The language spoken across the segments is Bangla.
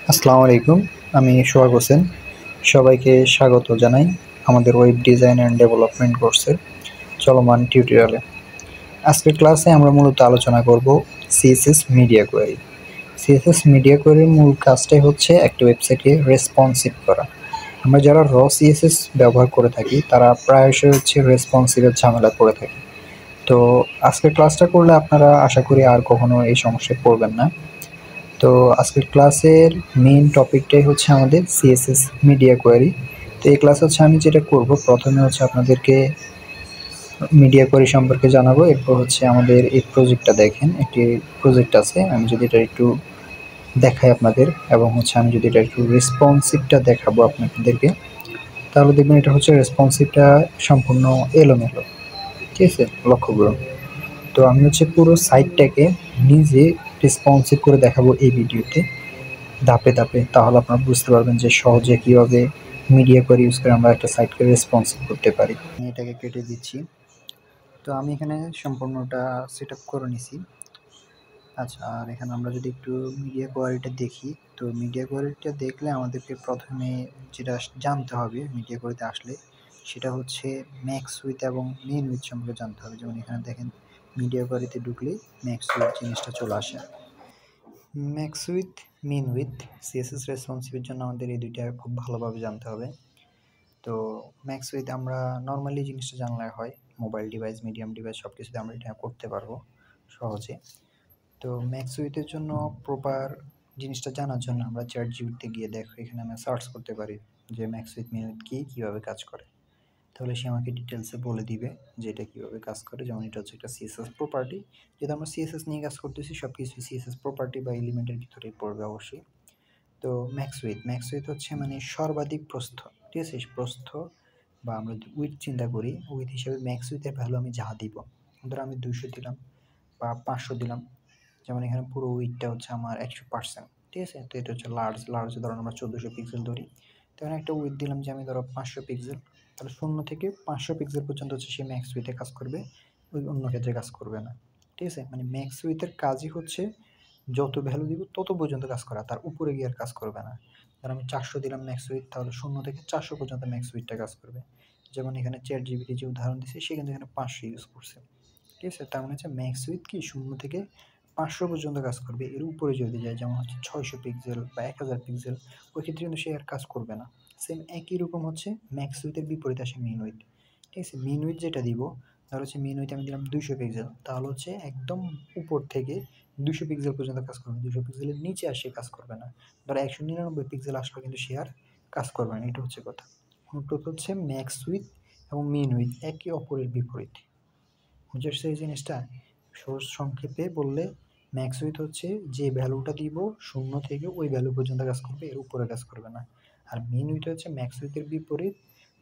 আসসালামু আলাইকুম। আমি সোহাগ হোসেন। সবাইকে স্বাগত জানাই আমাদের ওয়েব ডিজাইন অ্যান্ড ডেভেলপমেন্ট কোর্সের চলমান টিউটোরিয়ালে। আজকের ক্লাসে আমরা মূলত আলোচনা করব CSS media query. CSS media কোয়েরির মূল কাজটাই হচ্ছে একটা ওয়েবসাইটকে রেসপন্সিভ করা। আমরা যারা সিএসএস ব্যবহার করে থাকি তারা প্রায়শই হচ্ছে রেসপন্সিভের ঝামেলায় পড়ে থাকি। তো আজকের ক্লাসটা করলে আপনারা আশা করি আর কখনো এই সমস্যায় পড়বেন না। তো আজকের ক্লাসের মেইন টপিকটাই হচ্ছে আমাদের সিএসএস মিডিয়া কোয়েরি। তো এই ক্লাস হচ্ছে আমি যেটা করব, প্রথমে হচ্ছে আপনাদেরকে মিডিয়া কোয়েরি সম্পর্কে জানাবো। এরপর হচ্ছে আমাদের এই প্রজেক্টটা দেখেন, একটি প্রজেক্ট আছে। আমি যদি এটা একটু দেখাই আপনাদের, এবং হচ্ছে আমি যদি এটা একটু রেসপন্সিভটা দেখাবো আপনাদেরকে, তাহলে দেখবেন এটা হচ্ছে রেসপন্সিভটা সম্পূর্ণ এলোমেলো। ঠিক আছে, লক্ষ্য করুন। তো আমি হচ্ছে পুরো সাইটটাকে নিজে রেসপন্সিভ করে দেখাবো এই ভিডিওতে, ধাপে ধাপে। তাহলে আপনারা বুঝতে পারবেন যে সহজে কীভাবে মিডিয়া কোয়েরি ইউজ করে আমরা একটা সাইটকে রেসপন্সিভ করতে পারি। আমি এটাকে কেটে দিচ্ছি। তো আমি এখানে সম্পূর্ণটা সেট আপ করে নিছি। আচ্ছা, আর এখানে আমরা যদি একটু মিডিয়া কোয়ারিটা দেখি, তো মিডিয়া কোয়ারিটা দেখলে আমাদেরকে প্রথমে যেটা জানতে হবে মিডিয়া কোয়ারিতে আসলে, সেটা হচ্ছে ম্যাক্স উইথ এবং মিন উইথ সম্পর্কে জানতে হবে। যেমন এখানে দেখেন, মিডিয়া কোয়ারিতে ঢুকলে ম্যাক্স উইথ জিনিসটা চলে আসে। Max width, min width, CSS রেসপন্সিভের জন্য আমাদের এই দুইটা খুব ভালোভাবে জানতে হবে। তো ম্যাক্স উইথ আমরা নর্মালি জিনিসটা জানলে হয়, মোবাইল ডিভাইস, মিডিয়াম ডিভাইস সব কিছুতে আমরা এটা করতে পারবো সহজে। তো ম্যাক্স উইথের জন্য প্রপার জিনিসটা জানার জন্য আমরা চ্যাট জিপিটিতে গিয়ে দেখো, এখানে আমরা সার্চ করতে পারি যে ম্যাক্স উইথ, মিন উইথ কী, কীভাবে কাজ করে। তাহলে সে আমাকে ডিটেলসে বলে দিবে যে এটা কীভাবে কাজ করে। যেমন এটা হচ্ছে একটা সিএসএস প্রপার্টি, যেহেতু আমরা সিএসএস নিয়ে কাজ করতেছি, সব কিছুই সিএসএস প্রপার্টি বা এলিমেন্টের ভিতরেই পড়বে অবশ্যই। তো ম্যাক্স উইথ হচ্ছে মানে সর্বাধিক প্রস্থ, ঠিক আছে? প্রস্থ, বা আমরা যদি উইথ চিন্তা করি, উইথ হিসেবে ম্যাক্স উইথের ভ্যালু আমি যা দিব, ধরো আমি 200 দিলাম বা 500 দিলাম। যেমন এখানে পুরো উইথটা হচ্ছে আমার 100%, ঠিক আছে? তো এটা হচ্ছে লার্জ ধরুন আমরা 1400 পিক্সেল ধরি। তো এখানে একটা উইথ দিলাম যে আমি ধরো 500 পিক্সেল। তাহলে 0 থেকে 500 পিক্সেল পর্যন্ত হচ্ছে সে ম্যাক্স উইথে কাজ করবে, ওই অন্য ক্ষেত্রে কাজ করবে না, ঠিক আছে? মানে ম্যাক্স উইথের কাজই হচ্ছে যত ভ্যালু দিব তত পর্যন্ত কাজ করা, তার উপরে গিয়ে আর কাজ করবে না। ধর আমি 400 দিলাম ম্যাক্স উইথ, তাহলে 0 থেকে 400 পর্যন্ত ম্যাক্স উইথটা কাজ করবে। যেমন এখানে চ্যাট জিপিটি যে উদাহরণ দিচ্ছে, সে কিন্তু এখানে 500 ইউজ করছে, ঠিক আছে? তার মানে হচ্ছে ম্যাক্স উইথ কি 0 থেকে 500 পর্যন্ত কাজ করবে। এর উপরে যদি যায়, যেমন হচ্ছে 600 পিক্সেল বা 1000 পিক্সেল, ওই ক্ষেত্রে কিন্তু সে আর কাজ করবে না। সেম একই রকম হচ্ছে ম্যাক্স উইথের বিপরীত আসে মিন উইথ, ঠিক আছে? মিন উইথ যেটা দিব, ধর হচ্ছে মিন উইথ আমি দিলাম 200 পিক্সেল, তাহলে হচ্ছে একদম উপর থেকে 200 পিক্সেল পর্যন্ত কাজ করবে, 200 পিক্সেলের নিচে আর সে কাজ করবে না। ধরো 199 পিক্সেল আসলো, কিন্তু সে আর কাজ করবে না। এটা হচ্ছে কথা। অনুরূপ হচ্ছে ম্যাক্স উইথ এবং মিন উইথ একে অপরের বিপরীত। বুঝে আসছে এই জিনিসটা? সোর্স সংক্ষেপে বললে, ম্যাক্স উইথ হচ্ছে যে ভ্যালুটা দিব 0 থেকে ওই ভ্যালু পর্যন্ত কাজ করবে, এর উপরে কাজ করবে না। আর মিন উইথ হচ্ছে ম্যাক্স উইথের বিপরীত,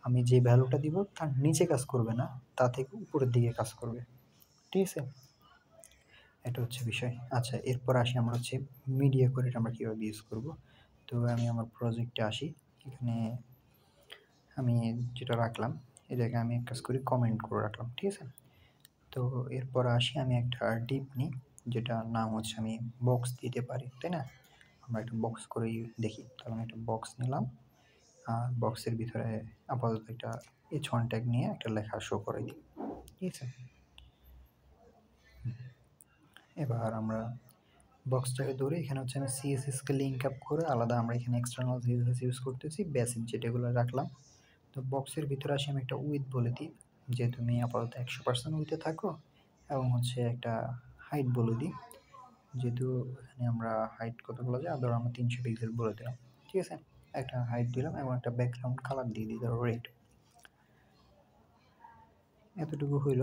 আমি যে ভ্যালুটা দিব তার নিচে কাজ করবে না, তা থেকে উপরের দিকে কাজ করবে, ঠিক আছে? এটা হচ্ছে বিষয়। আচ্ছা, এরপর আসি আমরা হচ্ছে মিডিয়া কোয়েরি আমরা কীভাবে ইউজ করব। তো আমি আমার প্রজেক্টে আসি। এখানে আমি যেটা রাখলাম, এটাকে আমি এক কাজ করি, কমেন্ট করে রাখলাম, ঠিক আছে? তো এরপর আসি, আমি একটা ডিপ নিই, যেটার নাম হচ্ছে আমি বক্স দিতে পারি, তাই না? আমরা একটা বক্স করেই দেখি। তাহলে আমি একটা বক্স নিলাম, আর বক্সের ভিতরে আপাতত একটা H1 ট্যাগ নিয়ে একটা লেখা শো করে দিই, ঠিক আছে? এবার আমরা বক্সটাকে ধরে এখানে হচ্ছে আমি সিএসএসকে লিঙ্ক আপ করে আলাদা আমরা এখানে এক্সটার্নাল সিএসএস ইউজ করতেছি, বেসিক যেটাগুলো রাখলাম। তো বক্সের ভিতরে আসি, আমি একটা উইথ বলে দিই যে তুমি আপাতত 100% উইথে থাকো, এবং হচ্ছে একটা হাইট বলে দিই, যেহেতু এখানে আমরা হাইট কত বলা যায়, ধরো আমরা 300 পিক্সেল বলে দিলাম, ঠিক আছে? একটা হাইট দিলাম এবং একটা ব্যাকগ্রাউন্ড কালার দিয়ে দিই, ধরো রেড। এতটুকু হইল।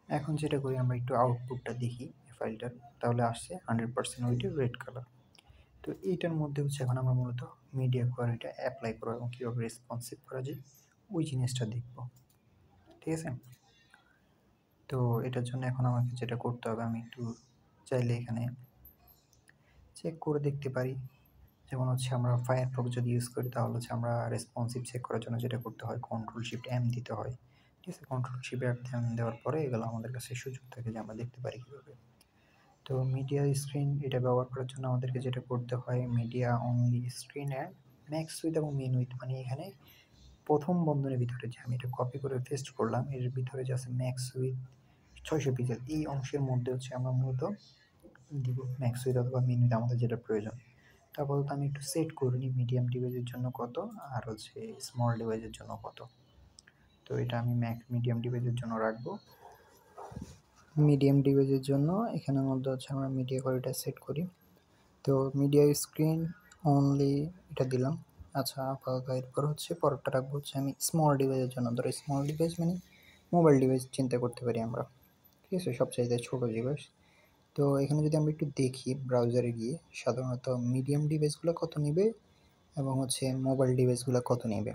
এখন যেটা করি, আমরা একটু আউটপুটটা দেখি ফাইলটার, তাহলে আসছে 100% উইথে রেড কালার। তো এইটার মধ্যে হচ্ছে এখন আমরা মূলত মিডিয়া কোয়ালিটিটা অ্যাপ্লাই করবো এবং কীভাবে রেসপন্সিভ করা যায় ওই জিনিসটা দেখব, ঠিক আছে? তো এটার জন্য এখন আমাকে যেটা করতে হবে, আমি একটু চাইলে এখানে চেক করে দেখতে পারি। যেমন হচ্ছে আমরা ফায়ারফক্স যদি ইউজ করি, তাহলে হচ্ছে আমরা রেসপন্সিভ চেক করার জন্য যেটা করতে হয়, Ctrl+Shift+M দিতে হয়, ঠিক আছে? Ctrl+Shift+M দেওয়ার পরে এগুলো আমাদের কাছে সুযোগ থাকে যে আমরা দেখতে পারি কীভাবে। তো তো মিডিয়া স্ক্রিন এটা ব্যবহার করার জন্য আমাদেরকে যেটা করতে হয়, media only screen and max with এবং মিন উইথ, মানে এখানে প্রথম বন্ধনের ভিতরে যে আমি এটা কপি করে পেস্ট করলাম, এর ভিতরে যে আছে ম্যাক্স উইথ 600 পিক্সেল, এই অংশের মধ্যে হচ্ছে আমরা মূলত দিব ম্যাক্স উইথ অথবা মিন উইথ আমাদের যেটা প্রয়োজন। তারপর তো আমি একটু সেট করে নিই মিডিয়াম ডিভাইসের জন্য কত আর হচ্ছে স্মল ডিভাইসের জন্য কত। তো এটা আমি মিডিয়াম ডিভাইসের জন্য রাখবো। মিডিয়াম ডিভাইসের জন্য এখানের মধ্যে হচ্ছে আমরা মিডিয়া কোয়ালিটি সেট করি। তো মিডিয়া স্ক্রিন অনলি এটা দিলাম। আচ্ছা, আপাতত এরপর হচ্ছে পরেরটা রাখবো হচ্ছে আমি স্মল ডিভাইসের জন্য। ধরো স্মল ডিভাইস মানে মোবাইল ডিভাইস চিন্তা করতে পারি আমরা, ঠিক আছে, সবচাইতে ছোটো ডিভাইস। তো এখানে যদি আমরা একটু দেখি ব্রাউজারে গিয়ে সাধারণত মিডিয়াম ডিভাইসগুলো কত নেবে এবং হচ্ছে মোবাইল ডিভাইসগুলো কত নেবে।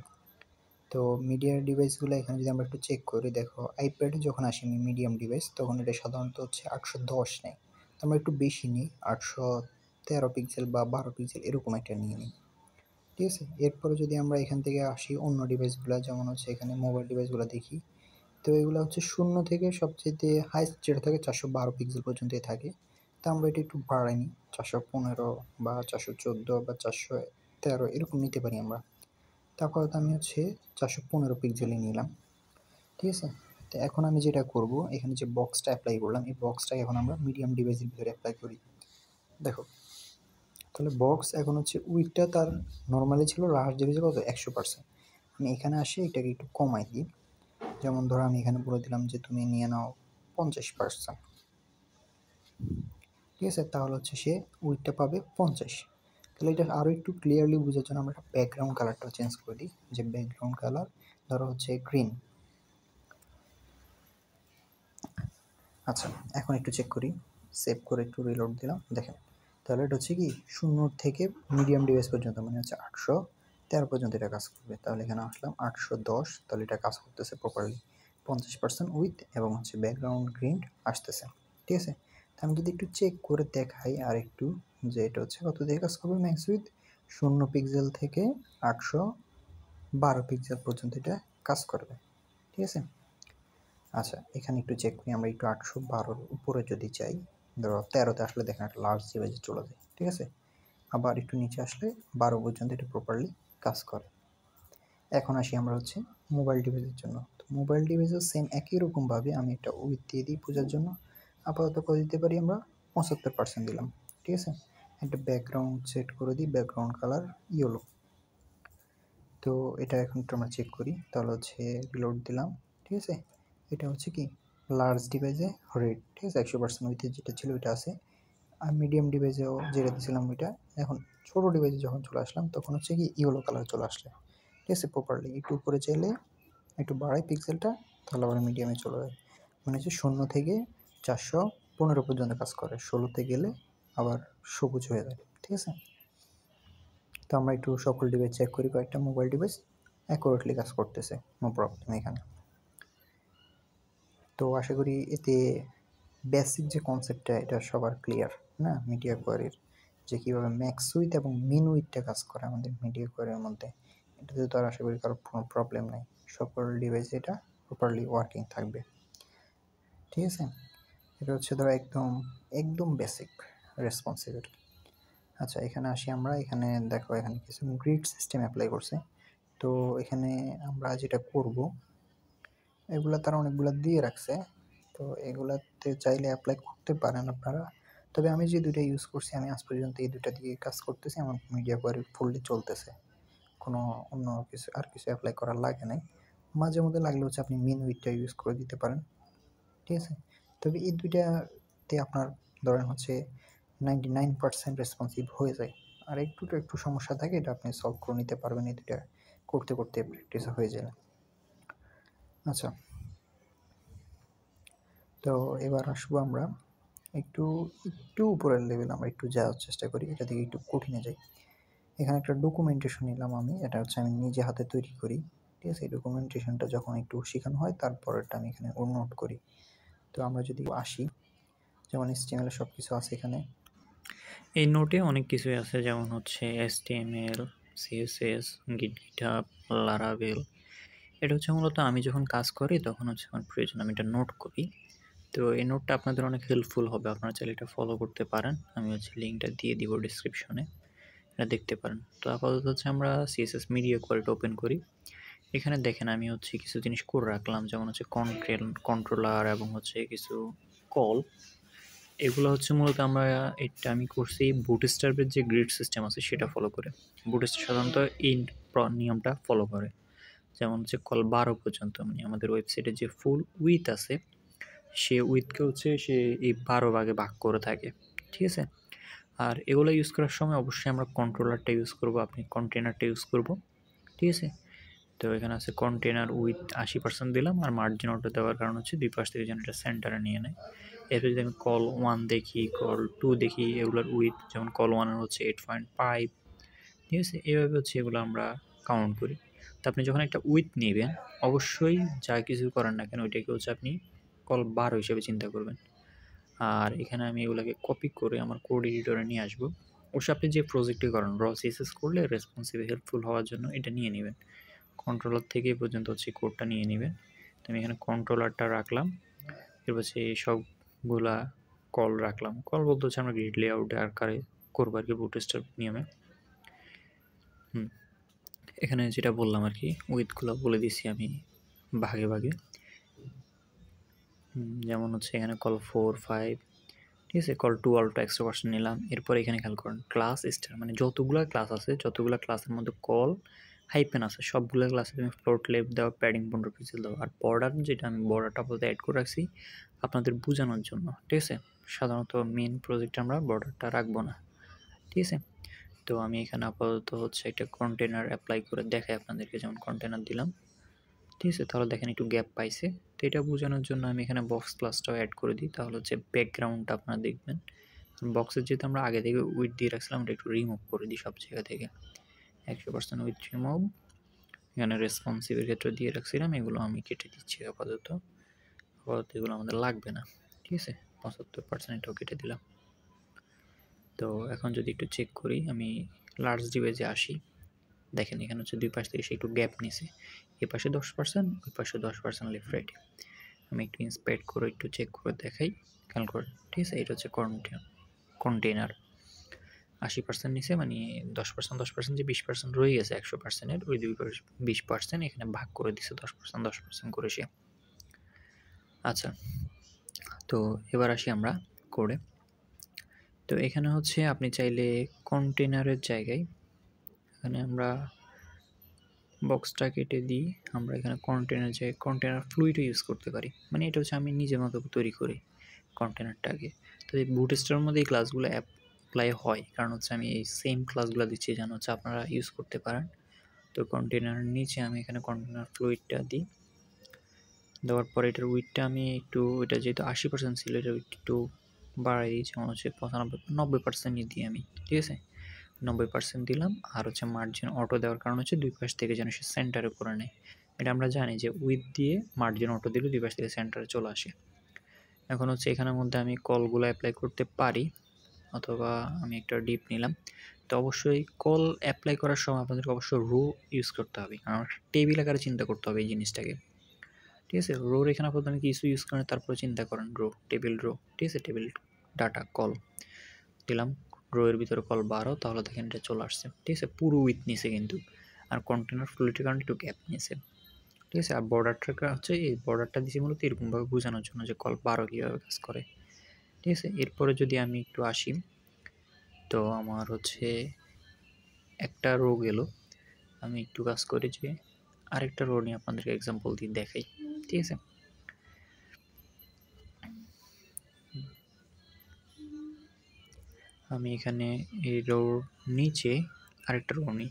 তো মিডিয়া ডিভাইসগুলো এখানে যদি আমরা একটু চেক করি, দেখো আইপ্যাডে যখন আসি মিডিয়াম ডিভাইস তখন এটা সাধারণত হচ্ছে 810 নেয়। তো আমরা একটু বেশি নিই, 813 পিক্সেল বা 12 পিক্সেল এরকম একটা নিয়ে নিই, ঠিক আছে। এরপরে যদি আমরা এখান থেকে আসি অন্য ডিভাইসগুলো, যেমন হচ্ছে এখানে মোবাইল ডিভাইসগুলো দেখি, তো এগুলো হচ্ছে 0 থেকে সবচেয়ে হাইস্ট যেটা থাকে 412 পিক্সেল পর্যন্তই থাকে। তো আমরা এটা একটু বাড়াই নিই, 415 বা 414 বা 413 এরকম নিতে পারি আমরা। তারপর তো আমি হচ্ছে 415 পিক্সেলই নিলাম, ঠিক আছে। তো এখন আমি যেটা করব, এখানে যে বক্সটা অ্যাপ্লাই করলাম এই বক্সটা এখন আমরা মিডিয়াম ডিভাইসের ভিতরে অ্যাপ্লাই করি। দেখো তাহলে বক্স এখন হচ্ছে উইথটা তার নর্মালি ছিল লাস্ট ডিভাইসে কত 100%। আমি এখানে আসি এটাকে একটু কমাই দিই, যেমন ধরো আমি এখানে বলে দিলাম যে তুমি নিয়ে নাও 50%, ঠিক আছে। তাহলে হচ্ছে সে উইথটা পাবে 50। তাহলে এটা আরও একটু ক্লিয়ারলি বোঝার জন্য আমরা একটা ব্যাকগ্রাউন্ড কালারটা চেঞ্জ করে দিই, যে ব্যাকগ্রাউন্ড কালার ধরো হচ্ছে গ্রিন। আচ্ছা, এখন একটু চেক করি, সেভ করে একটু রিলোড দিলাম, দেখেন তাহলে এটা হচ্ছে কি 0 থেকে মিডিয়াম ডিভাইস পর্যন্ত মানে হচ্ছে 813 পর্যন্ত এটা কাজ করবে। তাহলে এখানে আসলাম 810, তাহলে এটা কাজ করতেছে প্রপারলি 50% উইথ এবং হচ্ছে ব্যাকগ্রাউন্ড গ্রিন আসতেছে, ঠিক আছে। তো আমি যদি একটু চেক করে দেখাই আর একটু, যে এটা হচ্ছে কত দিয়ে কাজ করবে ম্যাক্স উইথ 0 পিক্সেল থেকে 812 পিক্সেল পর্যন্ত এটা কাজ করবে, ঠিক আছে। আচ্ছা, এখানে একটু চেক করি, আমরা একটু 812-র উপরে যদি চাই, ধরো 13-তে আসলে দেখেন একটা লার্জ ডিভাইসে চলে যায়, ঠিক আছে। আবার একটু নিচে আসলে 12 পর্যন্ত এটা প্রপারলি কাজ করে। এখন আসি আমরা হচ্ছে মোবাইল ডিভাইসের জন্য। তো মোবাইল ডিভাইসেও সেম একই রকমভাবে আমি একটা উইথ দিয়ে দিই বোঝার জন্য। আপাতত করে দিতে পারি আমরা 75% দিলাম, ঠিক আছে। একটা ব্যাকগ্রাউন্ড সেট করে দিই, ব্যাকগ্রাউন্ড কালার ইয়েলো। তো এটা এখন একটু আমরা চেক করি, তাহলে হচ্ছে রিলোড দিলাম, ঠিক আছে। এটা হচ্ছে কি লার্জ ডিভাইসে রেড, ঠিক আছে, 100% উইথে যেটা ছিল ওইটা আছে। আর মিডিয়াম ডিভাইসেও যেটা দিয়েছিলাম ওইটা। এখন ছোটো ডিভাইসে যখন চলে আসলাম তখন হচ্ছে কি ইয়েলো কালার চলে আসলে, ঠিক আছে, প্রপারলি। একটু উপরে চাইলে একটু বাড়াই পিক্সেলটা, তাহলে আবার মিডিয়ামে চলে যায়। মানে হচ্ছে 0 থেকে 415 পর্যন্ত কাজ করে, 16তে গেলে আবার সবুজ হয়ে যায়, ঠিক আছে। তো আমরা একটু সকল ডিভাইস চেক করি, কয়েকটা মোবাইল ডিভাইস অ্যাকুরেটলি কাজ করতেছে, নো প্রবলেম এখানে। তো আশা করি এতে বেসিক যে কনসেপ্টটা এটা সবার ক্লিয়ার না মিডিয়া কোয়ারির, যে কীভাবে ম্যাক্স উইথ এবং মিন উইথটা কাজ করে আমাদের মিডিয়া কোয়ারির মধ্যে। এটাতে তো আর আশা করি কারো কোনো প্রবলেম নেই, সকল ডিভাইসে এটা প্রপারলি ওয়ার্কিং থাকবে, ঠিক আছে। এটা হচ্ছে ধরো একদম একদম বেসিক রেসপন্সিবিলিটি। আচ্ছা, এখানে আসি আমরা, এখানে দেখো এখানে কিছু গ্রিড সিস্টেম অ্যাপ্লাই করছে। তো এখানে আমরা যেটা করব, এগুলা তারা অনেকগুলো দিয়ে রাখছে, তো এগুলাতে চাইলে অ্যাপ্লাই করতে পারেন আপনারা। তবে আমি যে দুইটা ইউজ করছি, আমি আজ পর্যন্ত এই দুইটা দিয়ে কাজ করতেছি, আমার মিডিয়া কোয়ারি ফুললি চলতেছে, কোনো অন্য কিছু আর কিছু অ্যাপ্লাই করার লাগে নাই। মাঝে মধ্যে লাগলে হচ্ছে আপনি মিন উইথটা ইউজ করে দিতে পারেন, ঠিক আছে। তবে এই দুইটাতে আপনার ধরেন হচ্ছে 99% রেসপন্সিভ হয়ে যায়। আর একটু সমস্যা থাকে, এটা আপনি সলভ করে নিতে পারবেন এই দুইটা করতে করতে প্র্যাকটিস হয়ে যায়। আচ্ছা, তো এবার আসবো আমরা একটু একটু উপরের লেভেল, আমরা একটু যাওয়ার চেষ্টা করি, এটা থেকে একটু কঠিনে যাই। এখানে একটা ডকুমেন্টেশন নিলাম আমি, এটা হচ্ছে আমি নিজে হাতে তৈরি করি, ঠিক আছে। এই ডকুমেন্টেশনটা যখন একটু শেখানো হয় তারপরেরটা আমি এখানে নোট করি। তো আমরা যদি আসি, যেমন HTML সব কিছু আছে এখানে। এই নোটে অনেক কিছুই আছে, যেমন হচ্ছে HTML, CSS, GitHub, Laravel। এটা হচ্ছে মূলত আমি যখন কাজ করি তখন হচ্ছে আমার প্রয়োজন, আমি এটা নোট করি। তো এই নোটটা আপনাদের অনেক হেল্পফুল হবে, আপনারা চাইলে এটা ফলো করতে পারেন। আমি লিঙ্কটা দিয়ে দিব ডিসক্রিপশনে, এটা দেখতে পারেন। তো আপাতত আমরা সিএসএস মিডিয়া কোয়ালিটি ওপেন করি। এখানে দেখেন আমি কিছু জিনিস করে রাখলাম, যেমন কন্ট্রোলার এবং কিছু কল। এগুলো মূলত আমি করছি বুটস্ট্র্যাপের যে গ্রিড সিস্টেম আছে সেটা ফলো করে। বুটস্ট্র্যাপ সাধারণত এই নিয়মটা ফলো করে, যেমন কল 12 পর্যন্ত, মানে আমাদের ওয়েবসাইটে যে ফুল উইথ আছে সে উইথকে সে এই 12 ভাগে ভাগ করে থাকে, ঠিক আছে। আর এগুলো ইউজ করার সময় অবশ্যই আমরা কন্ট্রোলারটা ইউজ করব, আপনি কন্টেনারটা ইউজ করব, ঠিক আছে। তো এখানে আছে কন্টেনার উইথ 80% দিলাম, আর মার্জিন অটো দেওয়ার কারণ দুই পাশ থেকে যেন এটা সেন্টারে নিয়ে নেয়। এরপর যদি আমি কল 1 দেখি, কল 2 দেখি, এগুলোর উইথ যেমন কল 1-এর 8.5, ঠিক আছে। এভাবে এগুলো আমরা কাউন্ট করি। তো আপনি যখন একটা উইথ নেবেন অবশ্যই যা কিছু করেন না কেন ওইটাকে আপনি কল 12 হিসেবে চিন্তা করবেন। আর এখানে আমি এগুলোকে কপি করে আমার কোড এডিটরে নিয়ে আসবো। অবশ্যই আপনি যে প্রজেক্টে করেন র সিএসএস করলে রেসপন্সিভ হেল্পফুল হওয়ার জন্য এটা নিয়ে নেবেন। কন্ট্রোলার থেকে এই পর্যন্ত কোডটা নিয়ে নেবেন। তো আমি এখানে কন্ট্রোলারটা রাখলাম, এরপর সবগুলা কল রাখলাম। কল বলতে আমরা গ্রিড লেআউটে আকারে করবো আর কি, বুটস্ট্র্যাপ নিয়মে। এখানে যেটা বললাম আর কি, উইথগুলো বলে দিছি আমি ভাগে ভাগে। যেমন এখানে কল 4, 5, ঠিক আছে। কল 2 অল্টো 100% নিলাম। এরপর এখানে খেয়াল করেন ক্লাস স্টার, মানে যতগুলো ক্লাস আছে, যতগুলো ক্লাসের মধ্যে কল হাইপেন আছে সবগুলো ক্লাসে তুমি ফ্লোট লেফট দাও, প্যাডিং 15 পিক্সেল দাও। আর বর্ডার যেটা আমি বর্ডারটা বলতে অ্যাড করে রাখছি আপনাদের বোঝানোর জন্য, ঠিক আছে। সাধারণত মেন প্রজেক্টে আমরা বর্ডারটা রাখবো না, ঠিক আছে। তো আমি এখানে আপাতত একটা কন্টেনার অ্যাপ্লাই করে দেখাই আপনাদেরকে, যেমন কন্টেনার দিলাম, ঠিক আছে। তাহলে দেখেন একটু গ্যাপ পাইছে। তো এটা বোঝানোর জন্য আমি এখানে বক্স ক্লাসটাও অ্যাড করে দিই, তাহলে ব্যাকগ্রাউন্ডটা আপনারা দেখবেন। বক্সের যেহেতু আমরা আগে থেকে উইথ দিয়ে রাখছিলাম, এটা একটু রিমুভ করে দিই সব জায়গা থেকে। 100% উইথ রিমুভ। এখানে রেসপন্সিভের ক্ষেত্রে দিয়ে রাখছিলাম, এগুলো আমি কেটে দিচ্ছি আপাতত। এগুলো আমাদের লাগবে না, ঠিক আছে। 75% এটাও কেটে দিলাম। তো এখন যদি একটু চেক করি, আমি লার্জ ডিভাইসে আসি, দেখেন এখানে দুই পাশ থেকে সে একটু গ্যাপ নিছে, এ পাশে 10%, ওই পাশে 10% লেফট রাইট। আমি একটু ইন্সপেক্ট করে একটু চেক করে দেখাই, খেয়াল করে, ঠিক আছে। এটা কন্টেনার 80% নিছে, মানে 10% যে 20% রয়ে গেছে 100%-এর, ওই 20% এখানে ভাগ করে দিছে 10% করে সে। আচ্ছা, তো এবার আসি আমরা কোডে। তো এখানে আপনি চাইলে কন্টেনারের জায়গায় এখানে আমরা বক্সটা কেটে দিই, আমরা এখানে কন্টেনার ফ্লুইডও ইউজ করতে পারি। মানে এটা আমি নিজের মতো তৈরি করি কন্টেনারটাকে। তো এই বুটস্ট্র্যাপের মধ্যে এই ক্লাসগুলো অ্যাপ্লাই হয়, কারণ আমি এই সেম ক্লাসগুলো দিচ্ছি যেন আপনারা ইউজ করতে পারেন। তো কন্টেনারের নিচে আমি এখানে কন্টেনার ফ্লুইডটা দিই, দেওয়ার পরে এটার উইথটা আমি একটু, এটা যেহেতু 80% ছিল এটা একটু বাড়াই দিই, যেমন 90% দিই আমি, ঠিক আছে। 90% দিলাম। আর মার্জিন অটো দেওয়ার কারণ দুই পাশ থেকে যেন সে সেন্টারে করে নেয়। এটা আমরা জানি যে উইথ দিয়ে মার্জিন অটো দিলে দুই পাশ থেকে সেন্টারে চলে আসে। এখন এখানের মধ্যে আমি কলগুলো অ্যাপ্লাই করতে পারি, অথবা আমি একটা ডিপ নিলাম। তো অবশ্যই কল অ্যাপ্লাই করার সময় আপনাদেরকে অবশ্যই রো ইউজ করতে হবে, কারণ টেবিল আকারে চিন্তা করতে হবে এই জিনিসটাকে, ঠিক আছে। রোর এখানে আপাতত আমি কিছু ইউজ করেন, তারপরে চিন্তা করেন রো, টেবিল রো, ঠিক আছে। টেবিল ডাটা কল দিলাম, রো এর ভিতরে কল 12, তাহলে দেখেন এটা চলে আসছে, ঠিক আছে। পুরো উইথ নিছে কিন্তু, আর কন্টেনার ফ্লুইডের কারণে একটু গ্যাপ নিয়েছে, ঠিক আছে। আর বর্ডারটা এই বর্ডারটা দিয়েছি মূলত এরকমভাবে বোঝানোর জন্য যে কল 12 কীভাবে কাজ করে, ঠিক আছে। এরপরে যদি আমি একটু আসি, তো আমার একটা রো গেল, আমি একটু কাজ করি যে আরেকটা রো নিয়ে আপনাদেরকে এক্সাম্পল দিয়ে দেখাই, ঠিক আছে। আমি এখানে এই রোর নিচে আরেকটা রো নিই,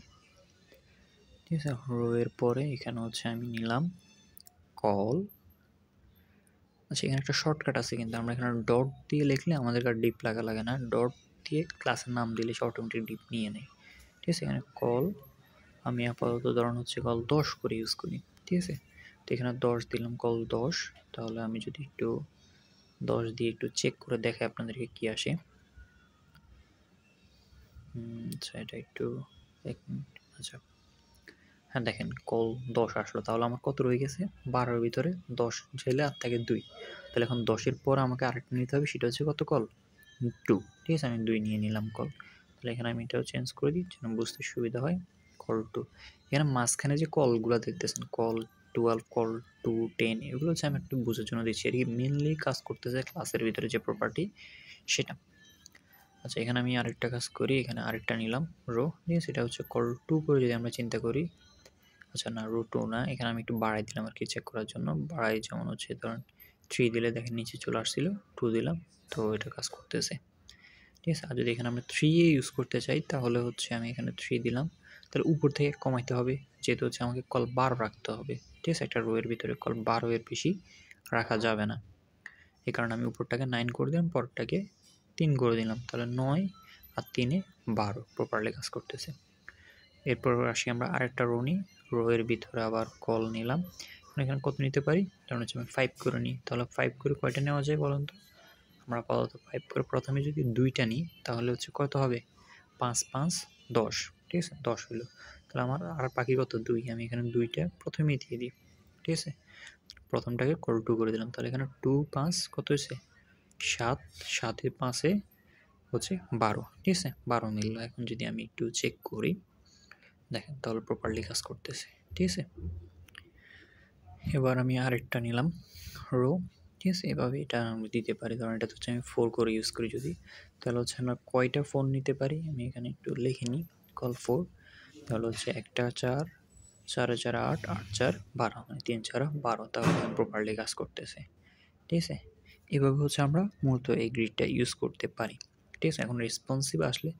ঠিক আছে। রো এর পরে এখানে আমি নিলাম কল। আচ্ছা, এখানে একটা শর্টকাট আছে, কিন্তু আমরা এখানে ডট দিয়ে লিখলে আমাদের আর ডিপ লাগে না। ডট দিয়ে ক্লাসের নাম দিলে সে অটোমেটিক ডিপ নিয়ে নেয়, ঠিক আছে। এখানে কল আমি আপাতত ধরুন কল 10 করে ইউজ করি, ঠিক আছে। তো এখানে 10 দিলাম, কল 10। তাহলে আমি যদি একটু 10 দিয়ে একটু চেক করে দেখাই আপনাদেরকে কি আসে। আচ্ছা, এটা একটু 1 মিনিট। আচ্ছা, হ্যাঁ দেখেন কল 10 আসলো, তাহলে আমার কত রয়ে গেছে 12-এর ভিতরে 10 ঝেলে আর থেকে 2, তাহলে এখন 10-এর পর আমাকে আরেকটা নিতে হবে, সেটা হচ্ছে কত কল 2, ঠিক আছে, আমি 2 নিয়ে নিলাম কল। তাহলে এখানে আমি এটাও চেঞ্জ করে দিই যেন বুঝতে সুবিধা হয়, কল 2। এখানে মাঝখানে যে কলগুলো দেখতেছেন, কল 12, কল 2, 10, এগুলো হচ্ছে আমি একটু বোঝার জন্য দিচ্ছি, এটি মেনলি কাজ করতেছে ক্লাসের ভিতরে যে প্রপার্টি সেটা। আচ্ছা, এখানে আমি আরেকটা কাজ করি, এখানে আরেকটা নিলাম রো, ঠিক আছে, এটা হচ্ছে কল 2 করে যদি আমরা চিন্তা করি, আচ্ছা না রো 2 না, এখানে আমি একটু বাড়াই দিলাম আর কি চেক করার জন্য, বাড়াই যেমন হচ্ছে ধরেন 3 দিলে দেখেন নিচে চলে আসছিল, 2 দিলাম, তো এটা কাজ করতেছে, ঠিক আছে। আর যদি এখানে আমরা 3 ইউজ করতে চাই তাহলে হচ্ছে আমি এখানে 3 দিলাম, তাহলে উপর থেকে কমাইতে হবে, যেহেতু হচ্ছে আমাকে কল 12 রাখতে হবে, ঠিক আছে, একটা রো এর ভিতরে কল 12 এর বেশি রাখা যাবে না, এই কারণে আমি উপরটাকে 9 করে দিলাম, পরটাকে 3 করে দিলাম, তাহলে 9 আর 3-এ 12 প্রপারলি কাজ করতেছে। এরপর আসি আমরা আরেকটা রো নিই, রো এর ভিতরে আবার কল নিলাম, এখানে কত নিতে পারি, কারণ হচ্ছে আমি 5 করে নিই, তাহলে 5 করে কয়টা নেওয়া যায় বলুন তো, আমরা আপাতত 5 করে প্রথমে যদি 2টা নিই তাহলে হচ্ছে কত হবে, 5 5 10, ঠিক আছে, 10 হলো, তাহলে আমার আর বাকি কত 2, আমি এখানে 2টা প্রথমেই দিয়ে দিই, ঠিক আছে, প্রথমটাকে কল 2 করে দিলাম, তাহলে এখানে 2 5 কত হয়েছে 7, 7-এ 5-এ হচ্ছে 12, ঠিক আছে, 12 মিলল। এখন যদি আমি একটু চেক করি দেখেন তাহলে প্রপারলি কাজ করতেছে, ঠিক আছে। এবার আমি আরেকটা নিলাম রো, ঠিক আছে, এভাবে এটা আমি দিতে পারি, কারণ এটা হচ্ছে আমি 4 করে ইউজ করি যদি, তাহলে হচ্ছে আমরা কয়টা 4 নিতে পারি, আমি এখানে একটু লিখে নিই, কল 4, তাহলে হচ্ছে একটা 4, 4 4 8, 8 4 12, মানে 3 4 12, তাহলে প্রপারলি কাজ করতেছে, ঠিক আছে। এভাবে হচ্ছে আমরা মূলত এই গ্রিডটা ইউজ করতে পারি, ঠিক আছে। এখন রেসপন্সিভ আসলে,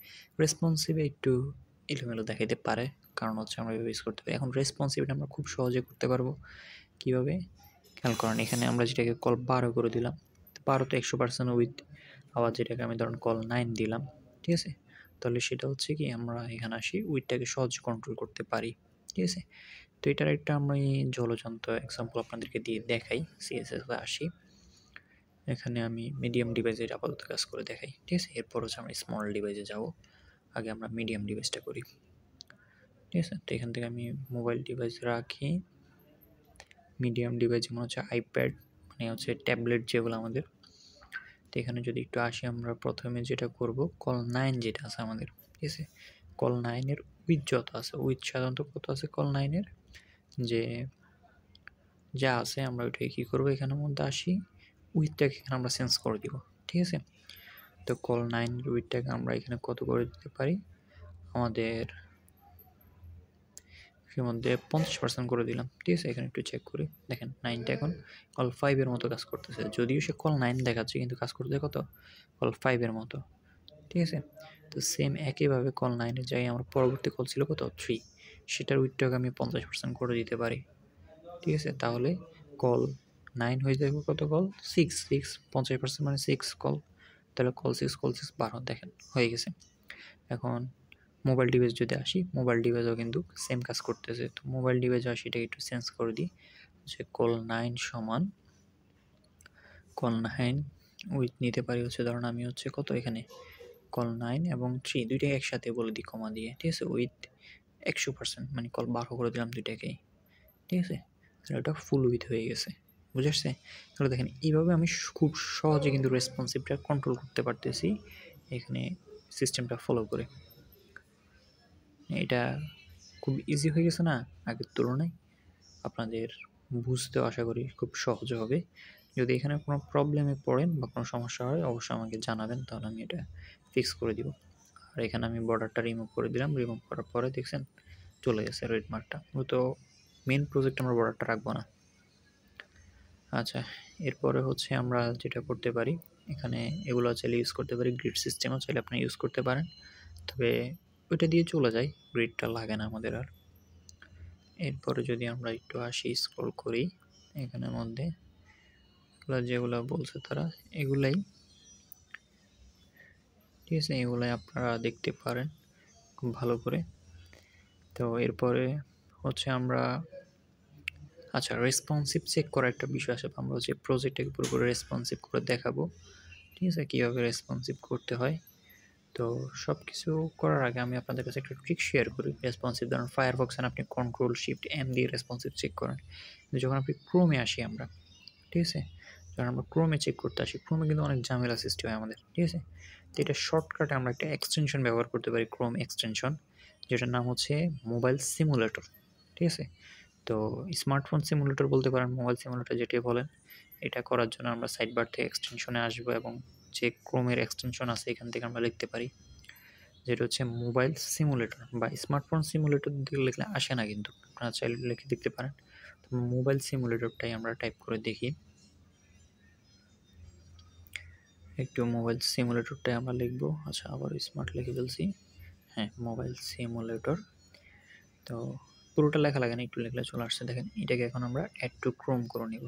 রেসপন্সিভে একটু এলোমেলো দেখাইতে পারে, কারণ হচ্ছে আমরা এভাবে ইউজ করতে পারি। এখন রেসপন্সিভটা আমরা খুব সহজে করতে পারবো কীভাবে, খেয়াল করেন, এখানে আমরা যেটাকে কল 12 করে দিলাম, 12 তো 100% উইথ, আবার যেটাকে আমি ধরেন কল 9 দিলাম, ঠিক আছে, তাহলে সেটা হচ্ছে কি আমরা এখানে আসি উইথটাকে সহজে কন্ট্রোল করতে পারি, ঠিক আছে। তো এটার একটা আমি জলযন্ত্র এক্সাম্পল আপনাদেরকে দিয়ে দেখাই, সিএসএসে আসি, এখানে আমি মিডিয়াম ডিভাইসের আপাতত কাজ করে দেখাই, ঠিক আছে, এরপর হচ্ছে আমরা স্মল ডিভাইসে যাব, আগে আমরা মিডিয়াম ডিভাইসটা করি, ঠিক আছে। তো এখান থেকে আমি মোবাইল ডিভাইস রাখি, মিডিয়াম ডিভাইস যেমন হচ্ছে আইপ্যাড, মানে হচ্ছে ট্যাবলেট যেগুলো আমাদের, তো এখানে যদি একটু আসি, আমরা প্রথমে যেটা করব কল 9 যেটা আছে আমাদের, ঠিক আছে, কল 9-এর উইথ যত আছে, উইথ সাধারণত কত আছে কল 9-এর, যে যা আছে আমরা ওইটাকে কী করবো, এখানের মধ্যে আসি, উইথটাকে এখানে আমরা চেঞ্জ করে দিব, ঠিক আছে। তো কল 9 উইথটাকে আমরা এখানে কত করে দিতে পারি, আমাদের এর মধ্যে 50% করে দিলাম, ঠিক আছে। এখানে একটু চেক করি, দেখেন 9টা এখন কল 5-এর মতো কাজ করতেছে, যদিও সে কল 9 দেখাচ্ছে কিন্তু কাজ করতেছে কত, কল 5-এর মতো, ঠিক আছে। তো সেম একইভাবে কল 9-এর জায়গায় আমার পরবর্তী কল ছিল কত 3, সেটার উইথটাকে আমি 50% করে দিতে পারি, ঠিক আছে। তাহলে কল 9 হয়ে যাবে কত, কল 6, 50% মানে 6 কল, তাহলে কল 6 12, দেখেন হয়ে গেছে। এখন মোবাইল ডিভাইস যদি আসি, মোবাইল ডিভাইসও কিন্তু সেম কাজ করতেছে, তো মোবাইল ডিভাইসও আসি, এটাকে একটু চেঞ্জ করে দিই, যে কল 9 সমান কল 9 উইথ নিতে পারি হচ্ছে, ধরুন আমি হচ্ছে কত এখানে কল 9 এবং 3 দুইটাই একসাথে বলে দিই কমা দিয়ে, ঠিক আছে, উইথ 100%, মানে কল 12 করে দিলাম দুইটাকেই, ঠিক আছে, তাহলে ওটা ফুল উইথ হয়ে গেছে, বুঝে আসছে। তাহলে দেখেন এইভাবে আমি খুব সহজে কিন্তু রেসপন্সিভটা কন্ট্রোল করতে পারতেছি এখানে সিস্টেমটা ফলো করে, এটা খুব ইজি হয়ে গেছে না আগের তুলনায়, আপনাদের বুঝতে আশা করি খুব সহজ হবে। যদি এখানে কোনো প্রবলেমে পড়েন বা কোনো সমস্যা হয় অবশ্যই আমাকে জানাবেন, তাহলে আমি এটা ফিক্স করে দিব। আর এখানে আমি বর্ডারটা রিমুভ করে দিলাম, রিমুভ করার পরে দেখছেন চলে গেছে রেড মার্কটা, তো মেন প্রজেক্ট আমরা বর্ডারটা রাখবো না। আচ্ছা, এরপরে হচ্ছে আমরা যেটা করতে পারি, এখানে এগুলো চাইলে ইউজ করতে পারি, গ্রিড সিস্টেমও চাইলে আপনি ইউজ করতে পারেন, তবে ওইটা দিয়ে চলে যায়, গ্রিডটা লাগে না আমাদের আর। এরপরে যদি আমরা একটু আসি, স্ক্রল করি, এখানের মধ্যে যেগুলো বলছে তারা এগুলাই, ঠিক আছে, এগুলাই আপনারা দেখতে পারেন খুব ভালো করে। তো এরপরে হচ্ছে আমরা, আচ্ছা, রেসপন্সিভ চেক করার একটা বিষয় আছে, আমরা হচ্ছে প্রজেক্টটাকে পুরোপুরি রেসপন্সিভ করে দেখাবো, ঠিক আছে, কীভাবে রেসপন্সিভ করতে হয়। তো সব কিছু করার আগে আমি আপনাদের কাছে একটা ট্রিক শেয়ার করি রেসপন্সিভ, ধরুন ফায়ারফক্সে আপনি কন্ট্রোল শিফট এম দিয়ে রেসপন্সিভ চেক করেন, কিন্তু যখন আপনি ক্রোমে আসি আমরা, ঠিক আছে, কারণ আমরা ক্রোমে চেক করতে আসি, ক্রোমে কিন্তু অনেক ঝামেলা সৃষ্টি হয় আমাদের, ঠিক আছে। তো এটা শর্টকাটে আমরা একটা এক্সটেনশন ব্যবহার করতে পারি, ক্রোম এক্সটেনশন, যেটার নাম হচ্ছে মোবাইল সিমুলেটর, ঠিক আছে। তো স্মার্টফোন সিমুলেটর বলতে পারেন, মোবাইল সিমুলেটর যেটি বলেন। এটা করার জন্য আমরা সাইড বার থেকে এক্সটেনশনে আসবো এবং যে ক্রোমের এক্সটেনশন আছে এখান থেকে আমরা লিখতে পারি, যেটা হচ্ছে মোবাইল সিমুলেটর বা স্মার্টফোন সিমুলেটর দিয়ে লিখলে আসে না, কিন্তু আপনারা চাইলে লিখে দেখতে পারেন। তো মোবাইল সিমুলেটরটাই আমরা টাইপ করে দেখি, একটু মোবাইল সিমুলেটরটাই আমরা লিখবো। আচ্ছা, আবার স্মার্ট লিখে ফেলছি, হ্যাঁ মোবাইল সিমুলেটর। তো পুরোটা লেখা লাগে না, একটু লিখলে চলে আসছে। দেখেন এটাকে এখন আমরা অ্যাড টু ক্রোম করে নিব।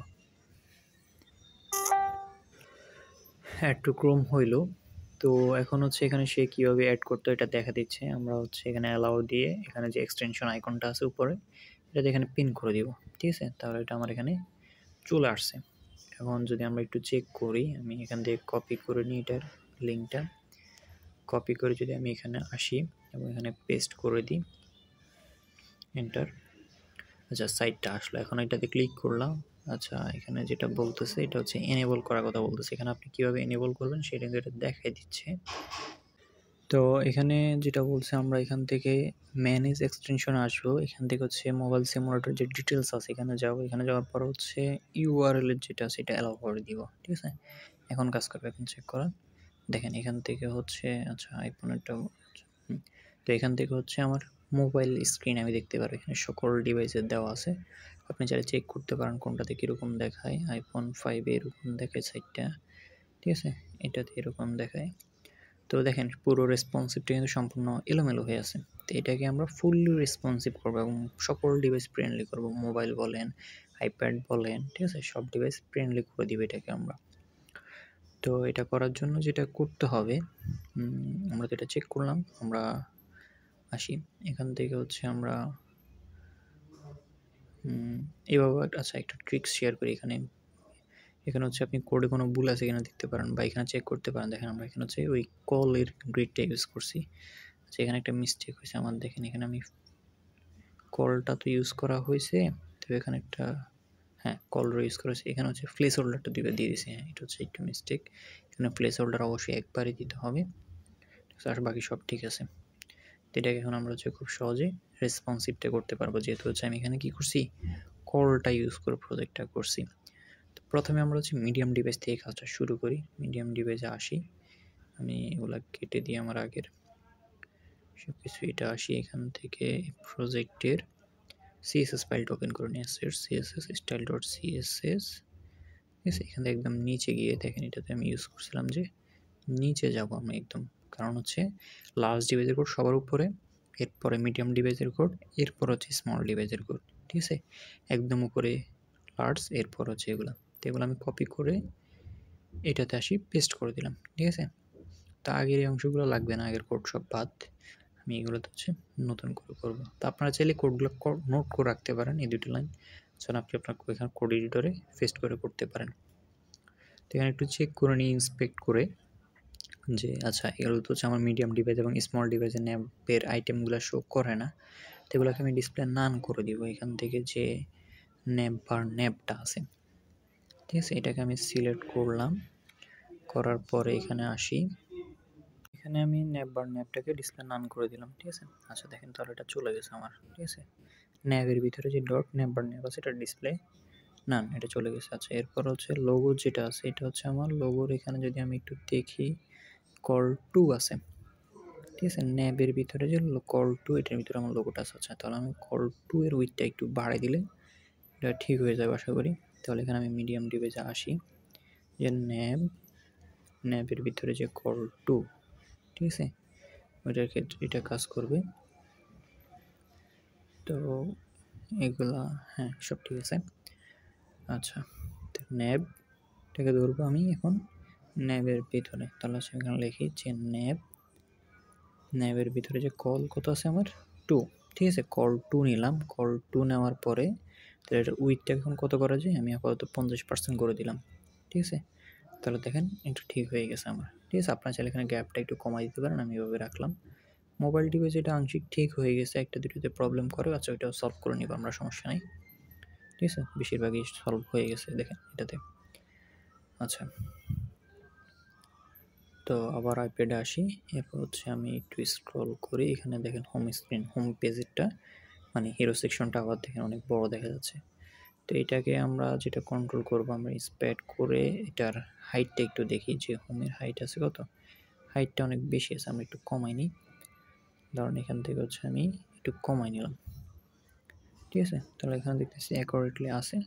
অ্যাড টু ক্রোম হইল। তো এখন হচ্ছে এখানে সে কীভাবে অ্যাড করতে এটা দেখা দিচ্ছে। আমরা হচ্ছে এখানে অ্যালাউ দিয়ে এখানে যে এক্সটেনশন আইকনটা আছে উপরে, এটা এখানে পিন করে দিব, ঠিক আছে। তাহলে এটা আমার এখানে চলে আসছে। এখন যদি আমরা একটু চেক করি, আমি এখান থেকে কপি করে নিই এটার লিঙ্কটা, কপি করে যদি আমি এখানে আসি এবং এখানে পেস্ট করে দিই, এন্টার। আচ্ছা, সাইটটা আসলো। এখন এটাতে ক্লিক করলাম। আচ্ছা, এখানে যেটা বলতেছে এটা হচ্ছে এনেবল করার কথা বলতেছে। এখানে আপনি কীভাবে এনেবল করবেন সেটা কিন্তু এটা দেখাই দিচ্ছে। তো এখানে যেটা বলছে, আমরা এখান থেকে ম্যানেজ এক্সটেনশনে আসবো। এখান থেকে হচ্ছে মোবাইল সিমুলেটর যে ডিটেলস আছে এখানে যাবো। এখানে যাওয়ার পর হচ্ছে ইউআরএল এর যেটা আছে এটা অ্যালাউ করে দিব, ঠিক আছে। এখন কাজ করবে, এখন চেক করেন। দেখেন এখান থেকে হচ্ছে, আচ্ছা আইফোনেরটা, তো এখান থেকে হচ্ছে আমার মোবাইল স্ক্রিন আমি দেখতে পারবো। এখানে সকল ডিভাইসের দেওয়া আছে, আপনি চাইলে চেক করতে পারেন কোনটাতে কীরকম দেখায়। আইফোন 5 এরকম দেখায় সাইটটা, ঠিক আছে, এটাতে এরকম দেখায়। তো দেখেন পুরো রেসপন্সিভটা কিন্তু সম্পূর্ণ এলোমেলো হয়ে আছে। তো এটাকে আমরা ফুললি রেসপন্সিভ করবো এবং সকল ডিভাইস ফ্রেন্ডলি করবো, মোবাইল বলেন, আইপ্যাড বলেন, ঠিক আছে, সব ডিভাইস ফ্রেন্ডলি করে দিবে এটাকে আমরা। তো এটা করার জন্য যেটা করতে হবে, আমরা তো এটা চেক করলাম, আমরা আসি এখান থেকে হচ্ছে আমরা এভাবে। আচ্ছা, একটা ট্রিক্স শেয়ার করি। এখানে এখানে হচ্ছে আপনি কোডে কোনো ভুল আছে কিনা দেখতে পারেন বা এখানে চেক করতে পারেন। দেখেন আমরা এখানে হচ্ছে ওই কলের গ্রিডটা ইউজ করছি। আচ্ছা, এখানে একটা মিস্টেক হয়েছে আমার। দেখেন এখানে আমি কলটা তো ইউজ করা হয়েছে, তবে এখানে একটা, হ্যাঁ কলটা ইউজ করেছে, এখানে হচ্ছে প্লেস হোল্ডারটা দিয়ে দিয়েছি। হ্যাঁ, এটা হচ্ছে একটু মিস্টেক। এখানে প্লেস হোল্ডার অবশ্যই একবারই দিতে হবে, আর বাকি সব ঠিক আছে। তো এটাকে এখন আমরা হচ্ছে খুব সহজে রেসপন্সিভটা করতে পারবো, যেহেতু হচ্ছে আমি এখানে কি করছি, কলটা ইউজ করে প্রজেক্টটা করছি। তো প্রথমে আমরা হচ্ছে মিডিয়াম ডিভাইস থেকে কাজটা শুরু করি। মিডিয়াম ডিভাইসে আসি, আমি এগুলা কেটে দিই আমার আগের সব কিছু। এটা আসি এখান থেকে প্রজেক্টের সিএসএস ফাইলটা ওপেন করে নিয়ে আসছি, সিএসএস স্টাইল ডট সিএসএস, ঠিক আছে। এখান থেকে একদম নিচে গিয়ে দেখেন, এটাতে আমি ইউজ করছিলাম যে নিচে যাব আমি একদম, কারণ হচ্ছে লার্জ ডিভাইসের কোড সবার উপরে, এরপরে মিডিয়াম ডিভাইসের কোড, এরপর হচ্ছে স্মল ডিভাইসের কোড, ঠিক আছে। একদম উপরে লার্জ, এরপর হচ্ছে এগুলো। তো এগুলো আমি কপি করে এটাতে আসি, পেস্ট করে দিলাম, ঠিক আছে। তা আগের এই অংশগুলো লাগবে না, আগের কোড সব বাদ, আমি এগুলোতে হচ্ছে নতুন করে করবো। তো আপনারা চাইলে কোডগুলো নোট করে রাখতে পারেন, এই দুটো লাইন যেন আপনি আপনার এখানে কোড এডিটরে পেস্ট করে করতে পারেন। তো এখানে একটু চেক করে নিই, ইন্সপেক্ট করে, যে আচ্ছা এগুলো তো হচ্ছে আমার মিডিয়াম ডিভাইস এবং স্মল ডিভাইসের ন্যাবের আইটেমগুলো শো করে না। তো এগুলোকে আমি ডিসপ্লে নান করে দিব। এখান থেকে যে ন্যাব বার ন্যাবটা আছে, ঠিক আছে, এটাকে আমি সিলেক্ট করলাম, করার পরে এখানে আসি, এখানে আমি ন্যাব বার ন্যাবটাকে ডিসপ্লে নান করে দিলাম, ঠিক আছে। আচ্ছা দেখেন তাহলে এটা চলে গেছে আমার, ঠিক আছে। ন্যাবের ভিতরে যে ডট ন্যাব বার ন্যাব আছে এটা ডিসপ্লে নান, এটা চলে গেছে। আচ্ছা, এরপর হচ্ছে লোগো যেটা আছে, এটা হচ্ছে আমার লোগোর এখানে যদি আমি একটু দেখি, কল টু আছে, ঠিক আছে। ন্যাবের ভিতরে যে কল টু, এটার ভিতরে আমার লোগোটা আছে। আচ্ছা, তাহলে আমি কল টু এর উইথটা একটু বাড়াই দিলে এটা ঠিক হয়ে যাবে আশা করি। তাহলে এখানে আমি মিডিয়াম ডিভাইসে আসি, যে ন্যাবের ভিতরে যে কল টু, ঠিক আছে, ওইটার ক্ষেত্রে এটা কাজ করবে। তো এগুলা, হ্যাঁ সব ঠিক আছে। আচ্ছা, তো ন্যাবটাকে ধরবো আমি এখন ন্যাবের ভিতরে, তাহলে সেখানে লিখি যে ন্যাবের ভিতরে যে কল কত আছে আমার, টু, ঠিক আছে। কল টু নিলাম, কল টু নেওয়ার পরে তাহলে এটা উইথটা এখন কত করা যায়, আমি আপাতত 50% করে দিলাম, ঠিক আছে। তাহলে দেখেন একটু ঠিক হয়ে গেছে আমার, ঠিক আছে। আপনার চাইলে এখানে গ্যাপটা একটু কমাই দিতে পারেন, আমি এভাবে রাখলাম। মোবাইল ডিভাইস এটা আংশিক ঠিক হয়ে গেছে, একটা দুটোতে প্রবলেম করে, আচ্ছা ওইটাও সলভ করে নিব আমরা, সমস্যা নেই, ঠিক আছে। বেশিরভাগই সলভ হয়ে গেছে দেখেন এটাতে। আচ্ছা, তো আবার আইপ্যাডে আসি। এরপর হচ্ছে আমি একটু স্ক্রল করি, এখানে দেখেন হোম স্ক্রিন, হোম পেজেরটা মানে হিরো সেকশনটা আবার দেখেন অনেক বড় দেখা যাচ্ছে। তো এটাকে আমরা যেটা কন্ট্রোল করবো, আমরা স্প্যাড করে এটার হাইটটা একটু দেখি যে হোমের হাইট আছে কত। হাইটটা অনেক বেশি আছে, আমরা একটু কমাই নিই। ধরুন এখান থেকে হচ্ছে আমি একটু কমাই নিলাম, ঠিক আছে। তাহলে এখানে দেখতেছি অ্যাকুরেটলি আছে।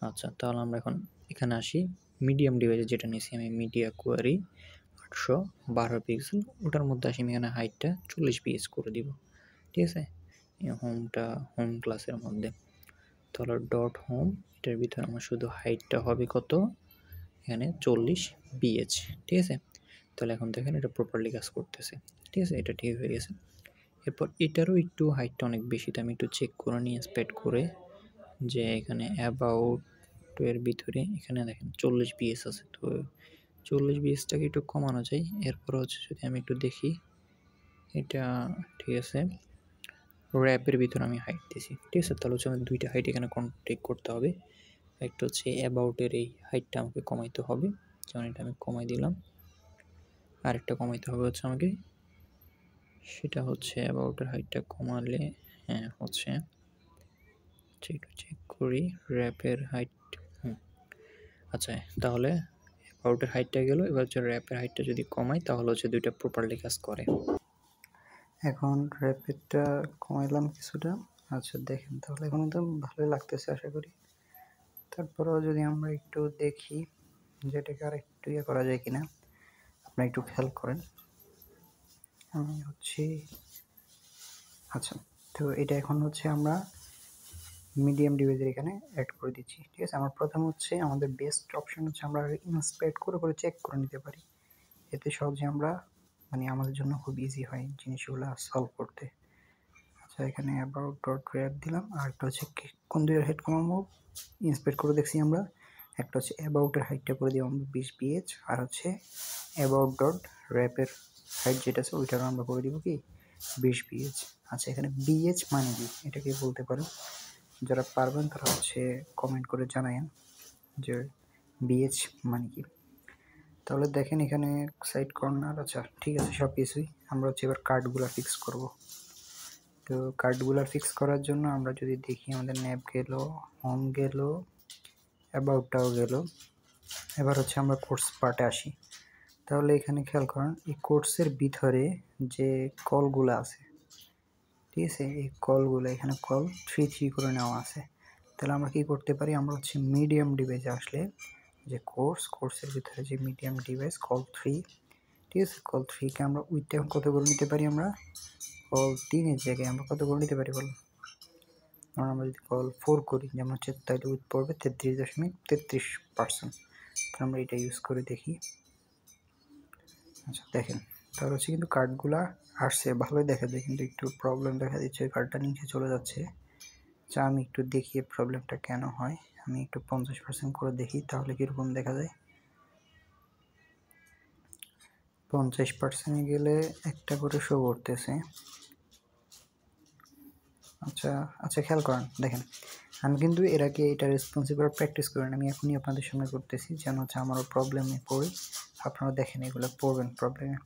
আচ্ছা, তাহলে আমরা এখন এখানে আসি। মিডিয়াম ডিভাইসে যেটা নিয়েছি আমি, মিডিয়া কোয়ারি 812 পিক্সেল, ওটার মধ্যে আসি আমি এখানে হাইটটা 40 পিএস করে দিব, ঠিক আছে। হোমটা হোম ক্লাসের মধ্যে, তাহলে ডট হোম, এটার ভিতরে আমার শুধু হাইটটা হবে কত, এখানে 40 বিএইচ, ঠিক আছে। তাহলে এখন দেখেন এটা প্রপারলি কাজ করতেছে, ঠিক আছে, এটা ঠিক হয়ে গেছে। এরপর এটারও একটু হাইটটা অনেক বেশি, তো আমি একটু চেক করে নিই স্প্যাড করে যে এখানে অ্যাবাউট এর ভিতরে এখানে দেখেন 40 বিএস আছে, তো 40 বিএসটাকে একটু কমানো যায়। এরপর হচ্ছে যদি আমি একটু দেখি এটা, ঠিক আছে, র্যাপের ভিতরে আমি হাইট দিয়েছি, ঠিক আছে। তাহলে হচ্ছে আমি দুইটা হাইট এখানে কন্ট্যাক্ট করতে হবে। একটা হচ্ছে অ্যাবাউটের এই হাইটটা আমাকে কমাইতে হবে, যেমন এটা আমি কমাই দিলাম। আরেকটা কমাইতে হবে হচ্ছে আমাকে, সেটা হচ্ছে অ্যাবাউটের হাইটটা কমালে, হ্যাঁ হচ্ছে, একটু চেক করি র্যাপের হাইট। আচ্ছা, তাহলে অ্যাবাউটের হাইটটা গেল, এবার হচ্ছে র্যাপের হাইটটা যদি কমাই তাহলে হচ্ছে দুইটা প্রপারলি কাজ করে। এখন র্যাপিডটা কমাইলাম কিছুটা। আচ্ছা দেখেন, তাহলে এখন তো ভালোই লাগতেছে আশা করি। তারপরেও যদি আমরা একটু দেখি যেটাকে আর একটু ইয়ে করা যায় কিনা, আপনারা একটু খেয়াল করেন। আমি হচ্ছে, আচ্ছা, তো এটা এখন হচ্ছে আমরা মিডিয়াম ডিভাইসের এখানে অ্যাড করে দিচ্ছি, ঠিক আছে। আমার প্রথম হচ্ছে আমাদের বেস্ট অপশন হচ্ছে আমরা ইন্সপেক্ট করে করে চেক করে নিতে পারি, এতে সহজে আমরা মানে আমাদের জন্য খুব ইজি হয় জিনিসগুলো সলভ করতে। আচ্ছা, এখানে অ্যাবাউট ডট র্যাপ দিলাম, আর একটা হচ্ছে কোন দুইয়ের হাইট কমাবো ইন্সপেক্ট করে দেখছি আমরা। একটা হচ্ছে অ্যাবাউটের হাইটটা করে দিব আমরা 20 বিএইচ, আর হচ্ছে অ্যাবাউট ডট র্যাপের হাইট যেটা আছে ওইটারও আমরা করে দিব কি 20 বিএইচ। আচ্ছা, এখানে বিএইচ মানে কি এটা কি বলতে পারেন? যারা পারবেন তারা হচ্ছে কমেন্ট করে জানায়েন যে বিএইচ মানে কি। তাহলে দেখেন এখানে সাইড কর্নার, আচ্ছা ঠিক আছে সব কিছুই। আমরা হচ্ছে এবার কার্ডগুলো ফিক্স করব। তো কার্ডগুলো ফিক্স করার জন্য আমরা যদি দেখি আমাদের ন্যাপ গেল, হোম গেল, অ্যাবাউটটাও গেল। এবার হচ্ছে আমরা কোর্স পার্টে আসি। তাহলে এখানে খেয়াল করেন এই কোর্সের ভিতরে যে কলগুলো আছে, ঠিক আছে, এই কলগুলো এখানে কল 3 করে নেওয়া আছে। তাহলে আমরা কি করতে পারি, আমরা হচ্ছে মিডিয়াম ডিভাইসে আসলে যে কোর্সের ভিতরে যে মিডিয়াম ডিভাইস কল 3, ঠিক আছে, কল 3কে আমরা উইথটা এখন কত করে নিতে পারি, আমরা কল 3-এর জায়গায় আমরা কত করে নিতে পারি বলুন। কারণ আমরা যদি কল 4 করি যেমন হচ্ছে, তাহলে উইথ পড়বে 33.33%। তাহলে আমরা এটা ইউজ করে দেখি। আচ্ছা দেখেন, তাহলে হচ্ছে কিন্তু কার্ডগুলা আসছে ভালোই দেখা যায়, কিন্তু একটু প্রবলেম দেখা দিচ্ছে, কার্ডটা নিচে চলে যাচ্ছে। আচ্ছা, আমি একটু দেখি প্রবলেমটা কেন হয়। আমি একটু 50% করে দেখি তাহলে কীরকম দেখা যায়। 50% গেলে একটা করে শো করতেছে। আচ্ছা আচ্ছা, খেয়াল করেন দেখেন, আমি কিন্তু এর আগে এটা রেসপন্সিবল প্র্যাকটিস করেন, আমি এখনই আপনাদের সামনে করতেছি যেন হচ্ছে আমারও প্রবলেমে পড়ি, আপনারা দেখেন এগুলো পড়বেন প্রবলেমে।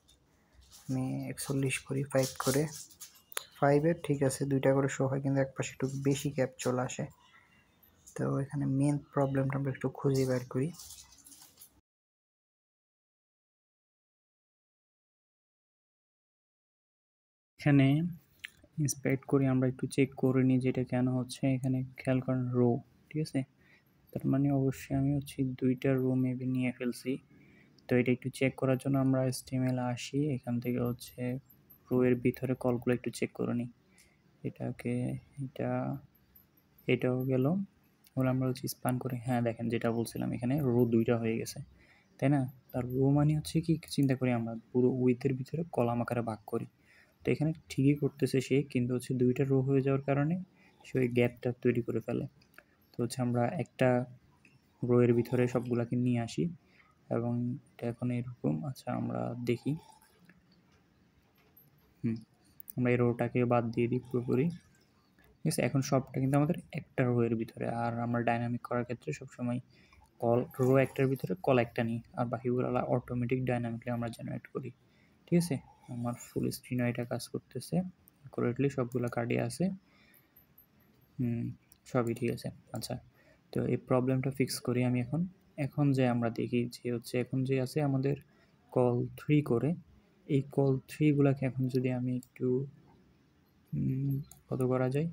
আমি 41 করি 5 করে, 5-এর ঠিক আছে 2টা করে শো হয়, কিন্তু এক পাশে একটু বেশি গ্যাপ চলে আসে। তো এখানে মেন প্রবলেমটা আমরা একটু খুঁজে বের করি। এখানে ইন্সপেক্ট করি, আমরা একটু চেক করে নিই যেটা কেন হচ্ছে। এখানে খেয়াল করেন রো, ঠিক আছে, তার মানে অবশ্যই আমি হচ্ছে 2টা রো মেবি নিয়ে ফেলছি। তো এটা একটু চেক করার জন্য আমরা HTML আসি, এখান থেকে হচ্ছে রো এর ভিতরে কলগুলো একটু চেক করে নিই। এটাকে এটা এটাও গেল, ওগুলো আমরা হচ্ছে স্পান করে, হ্যাঁ দেখেন যেটা বলছিলাম এখানে রো 2টা হয়ে গেছে, তাই না। তার রো মানে হচ্ছে কি, চিন্তা করি আমরা পুরো উইথের ভিতরে কলাম আকারে ভাগ করি। তো এখানে ঠিকই করতেছে সে, কিন্তু হচ্ছে 2টা রো হয়ে যাওয়ার কারণে সে ওই গ্যাপটা তৈরি করে ফেলে। তো হচ্ছে আমরা একটা রো এর ভিতরে সবগুলাকে নিয়ে আসি এবং এটা এখন এরকম। আচ্ছা আমরা দেখি, আমরা এই রোটাকে বাদ দিয়ে দিই পুরোপুরি, ঠিক আছে। এখন সবটা কিন্তু আমাদের একটা রো এর ভিতরে, আর আমরা ডাইনামিক করার ক্ষেত্রে সবসময় কল রো একটার ভিতরে কল একটা নিই, আর বাকিগুলো অটোমেটিক ডাইনামিকলি আমরা জেনারেট করি। ঠিক আছে, আমার ফুল স্ক্রিনও এটা কাজ করতেছে অ্যাকুরেটলি, সবগুলো কার্ডে আছে, সবই ঠিক আছে। আচ্ছা, তো এই প্রবলেমটা ফিক্স করি আমি এখন। এখন যে আমরা দেখি যে হচ্ছে এখন যে আছে আমাদের কল 3 করে, এই কল 3 গুলাকে এখন যদি আমি একটু কত করা যায়,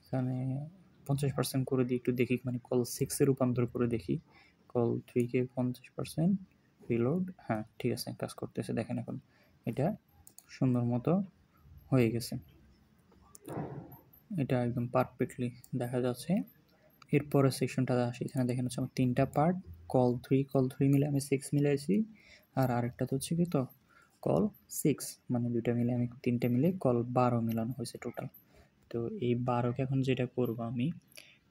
এখানে 50% করে দিই, একটু দেখি, মানে কল 6 এ রূপান্তর করে দেখি। কল 3 কে 50% রিলোড, হ্যাঁ ঠিক আছে, কাজ করতেছে। দেখেন এখন এটা সুন্দর মতো হয়ে গেছে, এটা একদম পারফেক্টলি দেখা যাচ্ছে। এরপরের সেকশনটা আসি, এখানে দেখেন হচ্ছে আমার 3টা পার্ট, কল 3 মিলে আমি 6 মিলাইছি, আর আরেকটা তো হচ্ছে কি তো কল 6, মানে দুইটা মিলে আমি 3টা মিলে কল 12 মিলানো হয়েছে টোটাল। তো এই 12কে এখন যেটা করব আমি,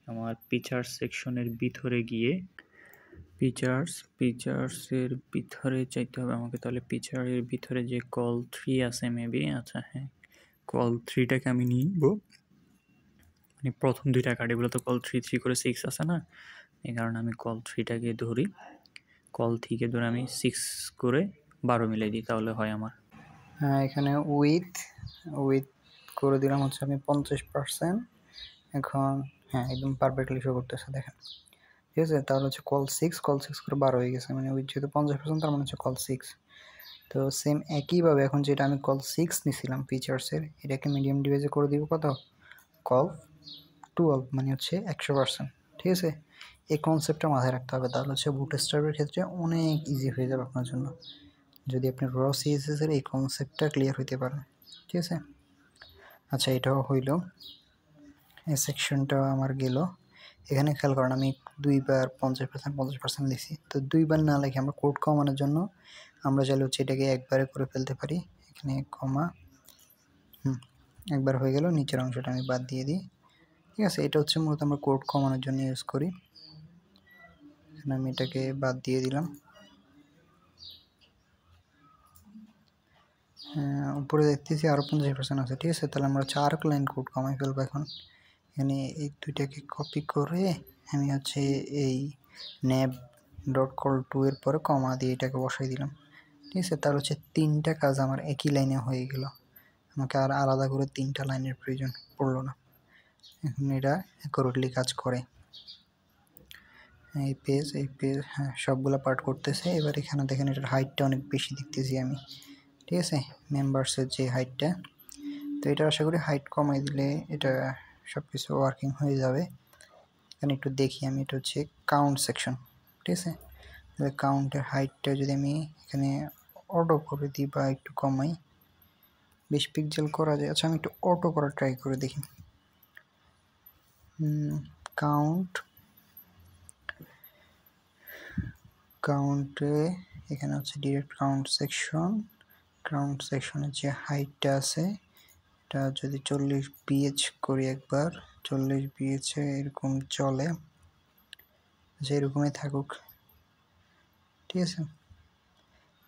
আমার পিচার সেকশনের ভিতরে গিয়ে পিচার্সের ভিতরে চাইতে হবে আমাকে, তাহলে পিচারের ভিতরে যে কল 3 আছে মেবি, আচ্ছা হ্যাঁ, কল 3টাকে আমি নিব, মানে প্রথম দুইটা কার্ড, এগুলো তো কল 3 করে 6 আছে না, এই কারণে আমি কল 3টাকে ধরি, কল 3কে ধরে আমি 6 করে 12 মিলাই দিই, তাহলে হয় আমার। হ্যাঁ, এখানে উইথ করে দিলাম হচ্ছে আমি 50%। এখন হ্যাঁ, একদম পারফেক্টলি শো করতেছে, দেখেন। ঠিক আছে, তাহলে হচ্ছে কল 6 করে 12 হয়ে গেছে, মানে উইথ যেহেতু 50%, তার মানে হচ্ছে কল 6। তো সেম একইভাবে এখন যেটা আমি কল 6 নিছিলাম ফিচার্সের, এটাকে মিডিয়াম ডিভাইসে করে দিব কত, কল 12, মানে হচ্ছে 100%। ঠিক আছে, এই কনসেপ্টটা মাথায় রাখতে হবে, তাহলে হচ্ছে বুটস্ট্র্যাপের ক্ষেত্রে অনেক ইজি হয়ে যাবে আপনার জন্য, যদি আপনি র সিএসএস এর এই কনসেপ্টটা ক্লিয়ার হইতে পারেন। ঠিক আছে, আচ্ছা এটাও হইল, এই সেকশনটা আমার গেল। এখানে খেয়াল করেন আমি 2বার 50% লিখছি, তো 2বার না লিখে আমরা কোড কমানোর জন্য আমরা চাইলে হচ্ছে এটাকে একবারে করে ফেলতে পারি, এখানে কমা, একবার হয়ে গেল, নিচের অংশটা আমি বাদ দিয়ে দিই। ঠিক আছে, এটা হচ্ছে মূলত আমরা কোড কমানোর জন্য ইউজ করি, এখানে আমি এটাকে বাদ দিয়ে দিলাম। উপরে দেখতেছি আরও 50% আছে। ঠিক আছে, তাহলে আমরা 4 লাইন কোড কমাই ফেলবো এখন। এখানে এই দুইটাকে কপি করে আমি হচ্ছে এই nav.call2 এর পরে কমা দিয়ে এটাকে বসাই দিলাম। ঠিক আছে, তার হচ্ছে 3টা কাজ আমার একই লাইনে হয়ে গেল, আমাকে আর আলাদা করে 3টা লাইনের প্রয়োজন পড়লো না। এখন এটা অ্যাকুরেটলি কাজ করে। এই পেজ হ্যাঁ, সবগুলো পার্ট করতেছে। এবার এখানে দেখেন এটার হাইটটা অনেক বেশি দেখতেছি আমি। ঠিক আছে, মেম্বার্সের যে হাইটটা, তো এটা আশা করি হাইট কমাই দিলে এটা সব কিছু ওয়ার্কিং হয়ে যাবে। এখানে একটু দেখি আমি, এটা হচ্ছে কাউন্ট সেকশন। ঠিক আছে, তাহলে কাউন্টের হাইটটা যদি আমি এখানে অটো করে দিই বা একটু কমাই, 20 পিক্সেল করা যায়। আচ্ছা আমি একটু অটো করা ট্রাই করে দেখি। কাউন্টে এখানে হচ্ছে ডিরেক্ট কাউন্ট সেকশনের যে হাইটটা আছে, এটা যদি 40 পিএইচ করি একবার, 40 পিএইচে এরকম চলে, যে এরকমই থাকুক। ঠিক আছে,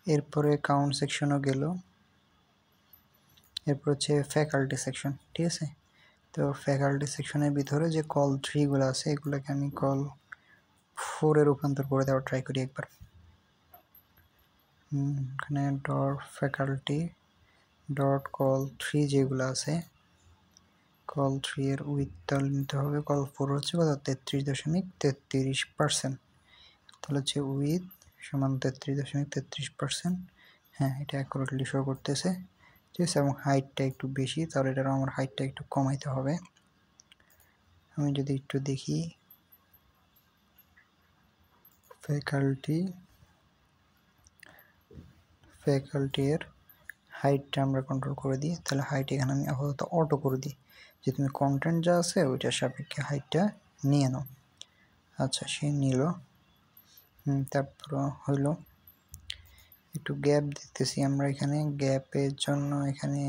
এরপরে কাউন্ট সেকশনও গেল, এরপর হচ্ছে ফ্যাকাল্টি সেকশন। ঠিক আছে, তো ফ্যাকাল্টি সেকশনের ভিতরে যে কল 3গুলো আছে, এগুলোকে আমি কল 4-এ রূপান্তর করে দেওয়ার ট্রাই করি একবার। এখানে ফ্যাকাল্টি কল 3 যেগুলো আছে, কল 3 এর উইথটা নিতে হবে, কল 4 হচ্ছে কত, 33.33%, তাহলে হচ্ছে উইথ সমান 33.33%। হ্যাঁ, এটা অ্যাকুরেটলি শো করতেছে। ঠিক আছে, এবং হাইটটা একটু বেশি, তাহলে এটা আমার হাইটটা একটু কমাইতে হবে। আমি যদি একটু দেখি, ফ্যাকাল্টি এর হাইটটা আমরা কন্ট্রোল করে দিই, তাহলে হাইট এখানে আমি আপাতত অটো করে দিই, যে তুমি কন্টেন্ট যা আছে ওইটার সাপেক্ষে হাইটটা নিয়ে নাও। আচ্ছা, সে নিল। তারপর হইল একটু গ্যাপ দেখতেছি আমরা এখানে, গ্যাপের জন্য এখানে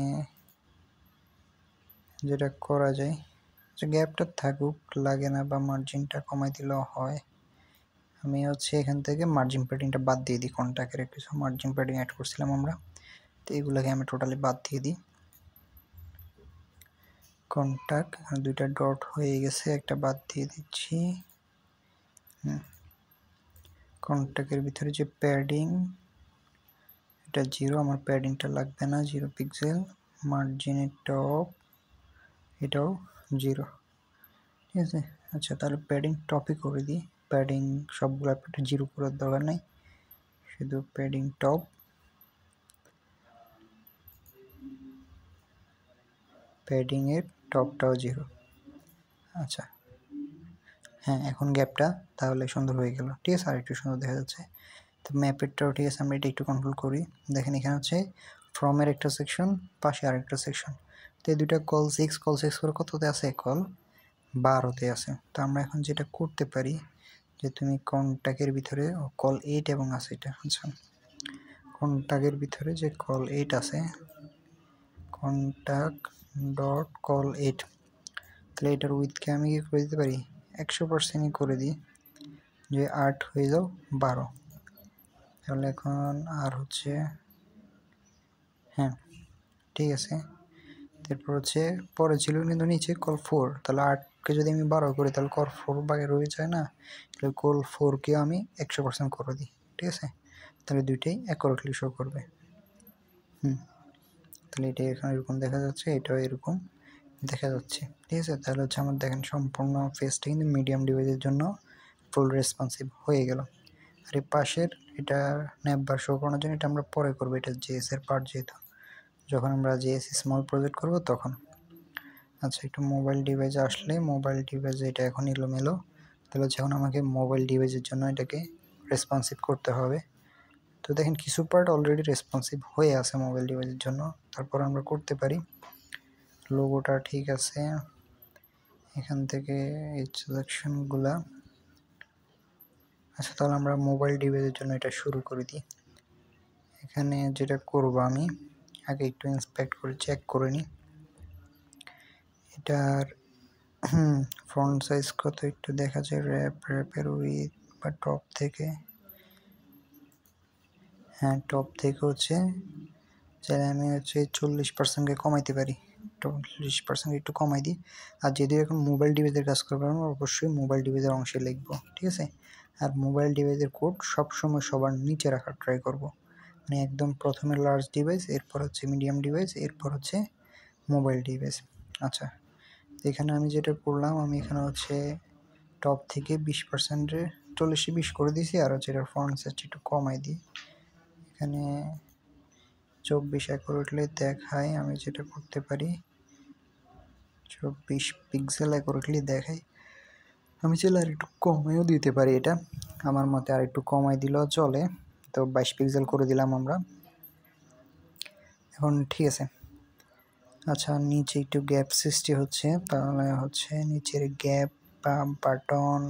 যেটা করা যায়, যে গ্যাপটা থাকুক, লাগে না, বা মার্জিনটা কমাই দিলেও হয়। আমি হচ্ছে এখান থেকে মার্জিন প্যাডিংটা বাদ দিয়ে দিই, কন্ট্যাক্টের কিছু মার্জিন প্যাডিং অ্যাড করছিলাম আমরা, তো এগুলোকে আমি টোটালি বাদ দিয়ে দিই। কন্ট্যাক্ট দুইটা ডট হয়ে গেছে, একটা বাদ দিয়ে দিচ্ছি। কন্ট্যাক্টের ভিতরে যে প্যাডিং, এটা 0, আমার প্যাডিংটা লাগবে না, 0 পিক্সেল। মার্জিনের টপ, এটাও 0, ঠিক আছে। আচ্ছা, তাহলে প্যাডিং টপই করে দিই। প্যাডিং সবগুলো একটা 0 করার দরকার নেই, শুধু প্যাডিং টপ। প্যাডিংয়ের টপটাও 0। আচ্ছা, হ্যাঁ, এখন গ্যাপটা তাহলে সুন্দর হয়ে গেল, ঠিক আছে, আর একটু সুন্দর দেখা যাচ্ছে। তো ম্যাপেরটাও ঠিক আছে, আমরা এটা একটু কন্ট্রোল করি। দেখেন এখানে হচ্ছে ফ্রমের একটা সেকশন, পাশে আরেকটা সেকশন। তো এই দুইটা কল 6 করে কততে আছে? কল 12তে আছে। তো আমরা এখন যেটা করতে পারি যে তুমি কন্ট্যাক্টের ভিতরে কল 8 এবং আছে এটা, আচ্ছা, কন্ট্যাক্টের ভিতরে যে কল 8 আছে, কন্ট্যাক্ট ডট কল 8, তাহলে এটার উইথকে আমি কি করে দিতে পারি? 100%ই করে দিই, যে 8 হয়ে যাও 12। তাহলে এখন আর হচ্ছে, হ্যাঁ ঠিক আছে। তারপর হচ্ছে পরে ছিল কিন্তু নিচে কল 4, তাহলে 8কে যদি আমি 12 করি তাহলে কল 4 বাগে রয়ে যায় না, তাহলে কল 4কেও আমি 100% করে দিই, ঠিক আছে। তাহলে দুইটাই অ্যাকুরেটলি শো করবে। তাহলে এটা এখানে এরকম দেখা যাচ্ছে, এটাও এরকম দেখা যাচ্ছে, ঠিক আছে। তাহলে হচ্ছে আমার দেখেন সম্পূর্ণ ফেসটা কিন্তু মিডিয়াম ডিভাইসের জন্য ফুল রেসপন্সিভ হয়ে গেল। আর এই পাশের এটা ন্যাপবার শো করানোর জন্য এটা আমরা পরে করবো, এটা জেএস এর পার্ট যেহেতু, যখন আমরা জেএস স্মল প্রজেক্ট করব তখন। আচ্ছা, একটু মোবাইল ডিভাইসে আসলে, মোবাইল ডিভাইসে এটা এখন এলোমেলো, তাহলে হচ্ছে এখন আমাকে মোবাইল ডিভাইসের জন্য এটাকে রেসপন্সিভ করতে হবে। তো দেখেন কিছু পার্ট অলরেডি রেসপন্সিভ হয়ে আছে মোবাইল ডিভাইসের জন্য, তারপর আমরা করতে পারি। লোগোটা ঠিক আছে, এখান থেকে এই সিলেকশনগুলা। আচ্ছা, তাহলে আমরা মোবাইল ডিভাইসের জন্য এটা শুরু করে দিই। এখানে যেটা করব আমি আগে একটু ইন্সপেক্ট করে চেক করে নিই এটার ফ্রন্ট সাইজ কত, একটু দেখা যায় র্যাপের উইথ বা টপ থেকে, হ্যাঁ টপ থেকে হচ্ছে চাইলে আমি হচ্ছে 40%কে কমাইতে পারি, 40% একটু কমাই দিই। আর যদি এখন মোবাইল ডিভাইসের কাজ করবো আমরা অবশ্যই মোবাইল ডিভাইসের অংশে লিখবো, ঠিক আছে। আর মোবাইল ডিভাইসের কোড সবসময় সবার নিচে রাখার ট্রাই করব, মানে একদম প্রথমে লার্জ ডিভাইস, এরপর হচ্ছে মিডিয়াম ডিভাইস, এরপর হচ্ছে মোবাইল ডিভাইস। আচ্ছা, এখানে আমি যেটা করলাম, আমি এখানে হচ্ছে টপ থেকে 20%-এর 40-20 করে দিয়েছি, আর হচ্ছে এটার ফন্ট সাইজ একটু কমাই দিই। এখানে 24 অ্যাকুরেটলি দেখায়, আমি যেটা করতে পারি 24 পিক্সেল অ্যাকুরেটলি দেখাই। আমি চাইলে আর একটু কমাইও দিতে পারি, এটা আমার মতে আর একটু কমাই দিলেও চলে। তো 22 পিক্সেল করে দিলাম আমরা এখন, ঠিক আছে। আচ্ছা, নিচে একটু গ্যাপ সৃষ্টি হচ্ছে, তাহলে হচ্ছে নিচের গ্যাপ বা বাটন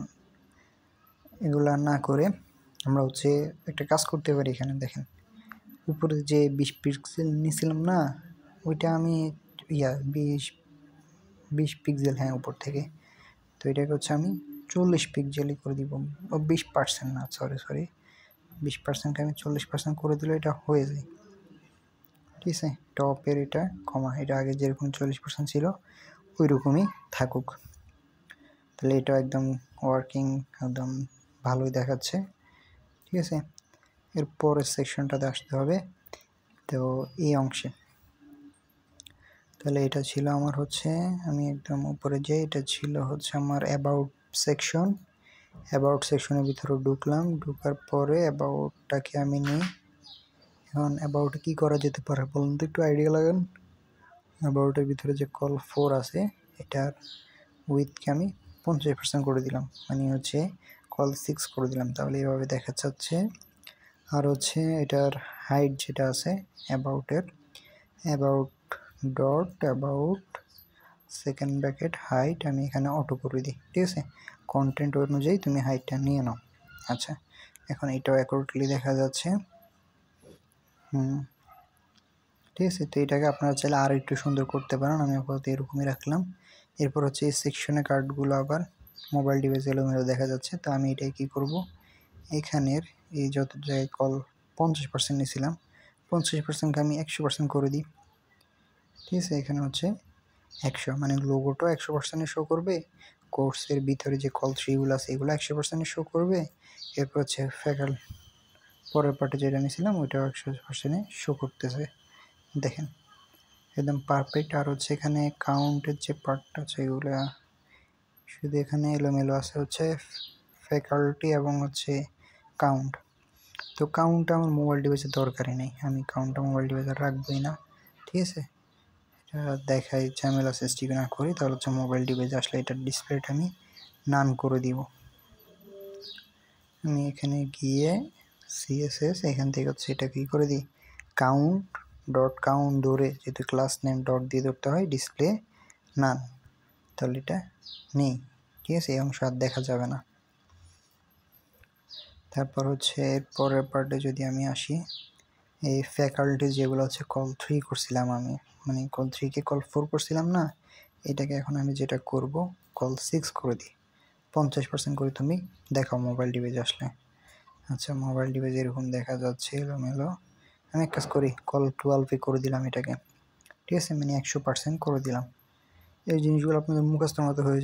এগুলা না করে আমরা হচ্ছে একটা কাজ করতে পারি। এখানে দেখেন উপরে যে 20 পিক্সেল নিয়েছিলাম না, ওইটা আমি 20 পিক্সেল, হ্যাঁ উপর থেকে, তো এটাকে হচ্ছে আমি 40 পিক্সেলই করে দিব। 20% না, সরি 20%কে আমি 40% করে দিলে এটা হয়ে যায়, ঠিক আছে। টপের এটা কমা, এটা আগে যেরকম 40% ছিল ওই রকমই থাকুক, তাহলে এটা একদম ওয়ার্কিং, একদম ভালোই দেখাচ্ছে, ঠিক আছে। এর পরের সেকশনটাতে আসতে হবে, তো এই অংশে, তাহলে এটা ছিল আমার হচ্ছে, আমি একদম উপরে যাই, এটা ছিল হচ্ছে আমার অ্যাবাউট সেকশন। অ্যাবাউট সেকশনের ভিতরে ঢুকলাম, ঢুকার পরে অ্যাবাউটটাকে আমি নিই। এখন অ্যাবাউটে কী করা যেতে পারে বলুন তো, একটু আইডিয়া লাগান। অ্যাবাউটের ভিতরে যে কল 4 আছে, এটার উইথকে আমি 50% করে দিলাম, মানে হচ্ছে কল 6 করে দিলাম, তাহলে এভাবে দেখা যাচ্ছে। আর হচ্ছে এটার হাইট যেটা আছে অ্যাবাউটের, about dot about second bracket height আমি এখানে অটো করে দিই, ঠিক আছে। কন্টেন্ট অনুযায়ী তুমি হাইটটা নিয়ে নাও। আচ্ছা, এখন এটাও অ্যাকুরেটলি দেখা যাচ্ছে, ঠিক আছে। তো এটাকে আপনারা চাইলে আর একটু সুন্দর করতে পারেন, আমি আপাতত এরকমই রাখলাম। এরপর হচ্ছে এই সেকশনে কার্ডগুলো আবার মোবাইল ডিভাইস এলোমেলো দেখা যাচ্ছে, তো আমি এটাই কী করব, এখানের এই যত জায়গায় কল 50% নিয়েছিলাম, 50%কে আমি 100% করে দিই, ঠিক আছে। এখানে হচ্ছে 100, মানে লোগোটাও 100% শো করবে, কোর্সের ভিতরে যে কল থ্রিগুলো আছে এগুলো 100% শো করবে। এরপর হচ্ছে পরের পার্টে যেটা নিয়েছিলাম ওইটাও 100% শো করতেছে। দেখেন একদম পারফেক্ট। আর হচ্ছে এখানে কাউন্টের যে পার্টটা আছে এগুলো শুধু এখানে এলোমেলো আছে হচ্ছে ফ্যাকাল্টি এবং হচ্ছে কাউন্ট। তো কাউন্টটা আমার মোবাইল ডিভাইসের দরকারই নেই, আমি কাউন্টটা মোবাইল ডিভাইসে রাখবোই না। ঠিক আছে, এটা দেখাই ঝামেলা সৃষ্টি না করি, তাহলে হচ্ছে মোবাইল ডিভাইসে আসলে এটার ডিসপ্লেটা আমি নান করে দিব। আমি এখানে গিয়ে সিএসএস এখান থেকে হচ্ছে এটা কী করে দিই, কাউন্ট ধরে যেহেতু ক্লাস নেম ডট দিয়ে ধরতে হয় ডিসপ্লে নান, তাহলে এটা নেই। ঠিক আছে, এই অংশ আর দেখা যাবে না। তারপর হচ্ছে এর পরের পার্টে যদি আমি আসি, এই ফ্যাকাল্টি যেগুলো হচ্ছে কল 3 করছিলাম আমি, মানে কল 3কে কল 4 করছিলাম না, এটাকে এখন আমি যেটা করব কল 6 করে দিই। 50% করে তুমি দেখাও মোবাইল ডিভাইস আসলে। আচ্ছা, মোবাইল ডিভাইস এরকম দেখা যাচ্ছে এলোমেলো। আমি এক কাজ করি, কল 12 করে দিলাম এটাকে। ঠিক আছে, মানে 100% করে দিলাম। এই জিনিসগুলো আপনাদের মুখস্থ মতো হয়ে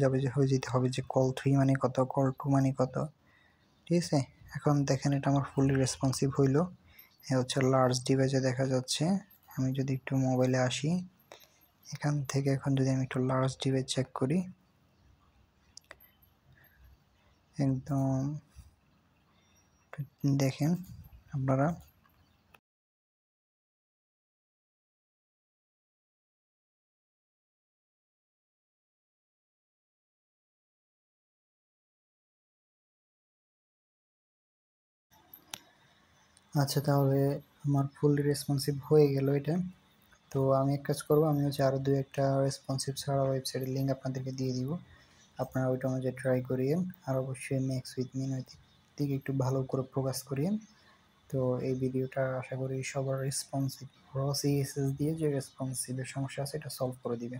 যেতে হবে যে কল 3 মানে কত, কল 2 মানে কত। ঠিক আছে, এখন দেখেন এটা আমার ফুলি রেসপন্সিভ হইলো। এ হচ্ছে লার্জ ডিভাইসে দেখা যাচ্ছে। আমি যদি একটু মোবাইলে আসি, এখান থেকে এখন যদি আমি একটু লার্জ ডিভাইস চেক করি, একদম দেখেন আপনারা আচ্ছা, তাহলে আমার ফুললি রেসপন্সিভ হয়ে গেল এটা। তো আমি এক কাজ করবো, আমি হচ্ছে আরও দু একটা রেসপন্সিভ ছাড়া ওয়েবসাইটের লিঙ্ক আপনাদেরকে দিয়ে দিব, আপনারা ওইটা অনুযায়ী ট্রাই করিয়েন। আর অবশ্যই ম্যাক্স উইথ মিনতির দিকে একটু ভালো করে ফোকাস করিয়েন। তো এই ভিডিওটা আশা করি সবার রেসপন্সিভ র সিএসএস দিয়ে যে রেসপন্সিভের সমস্যা আছে এটা সলভ করে দিবে।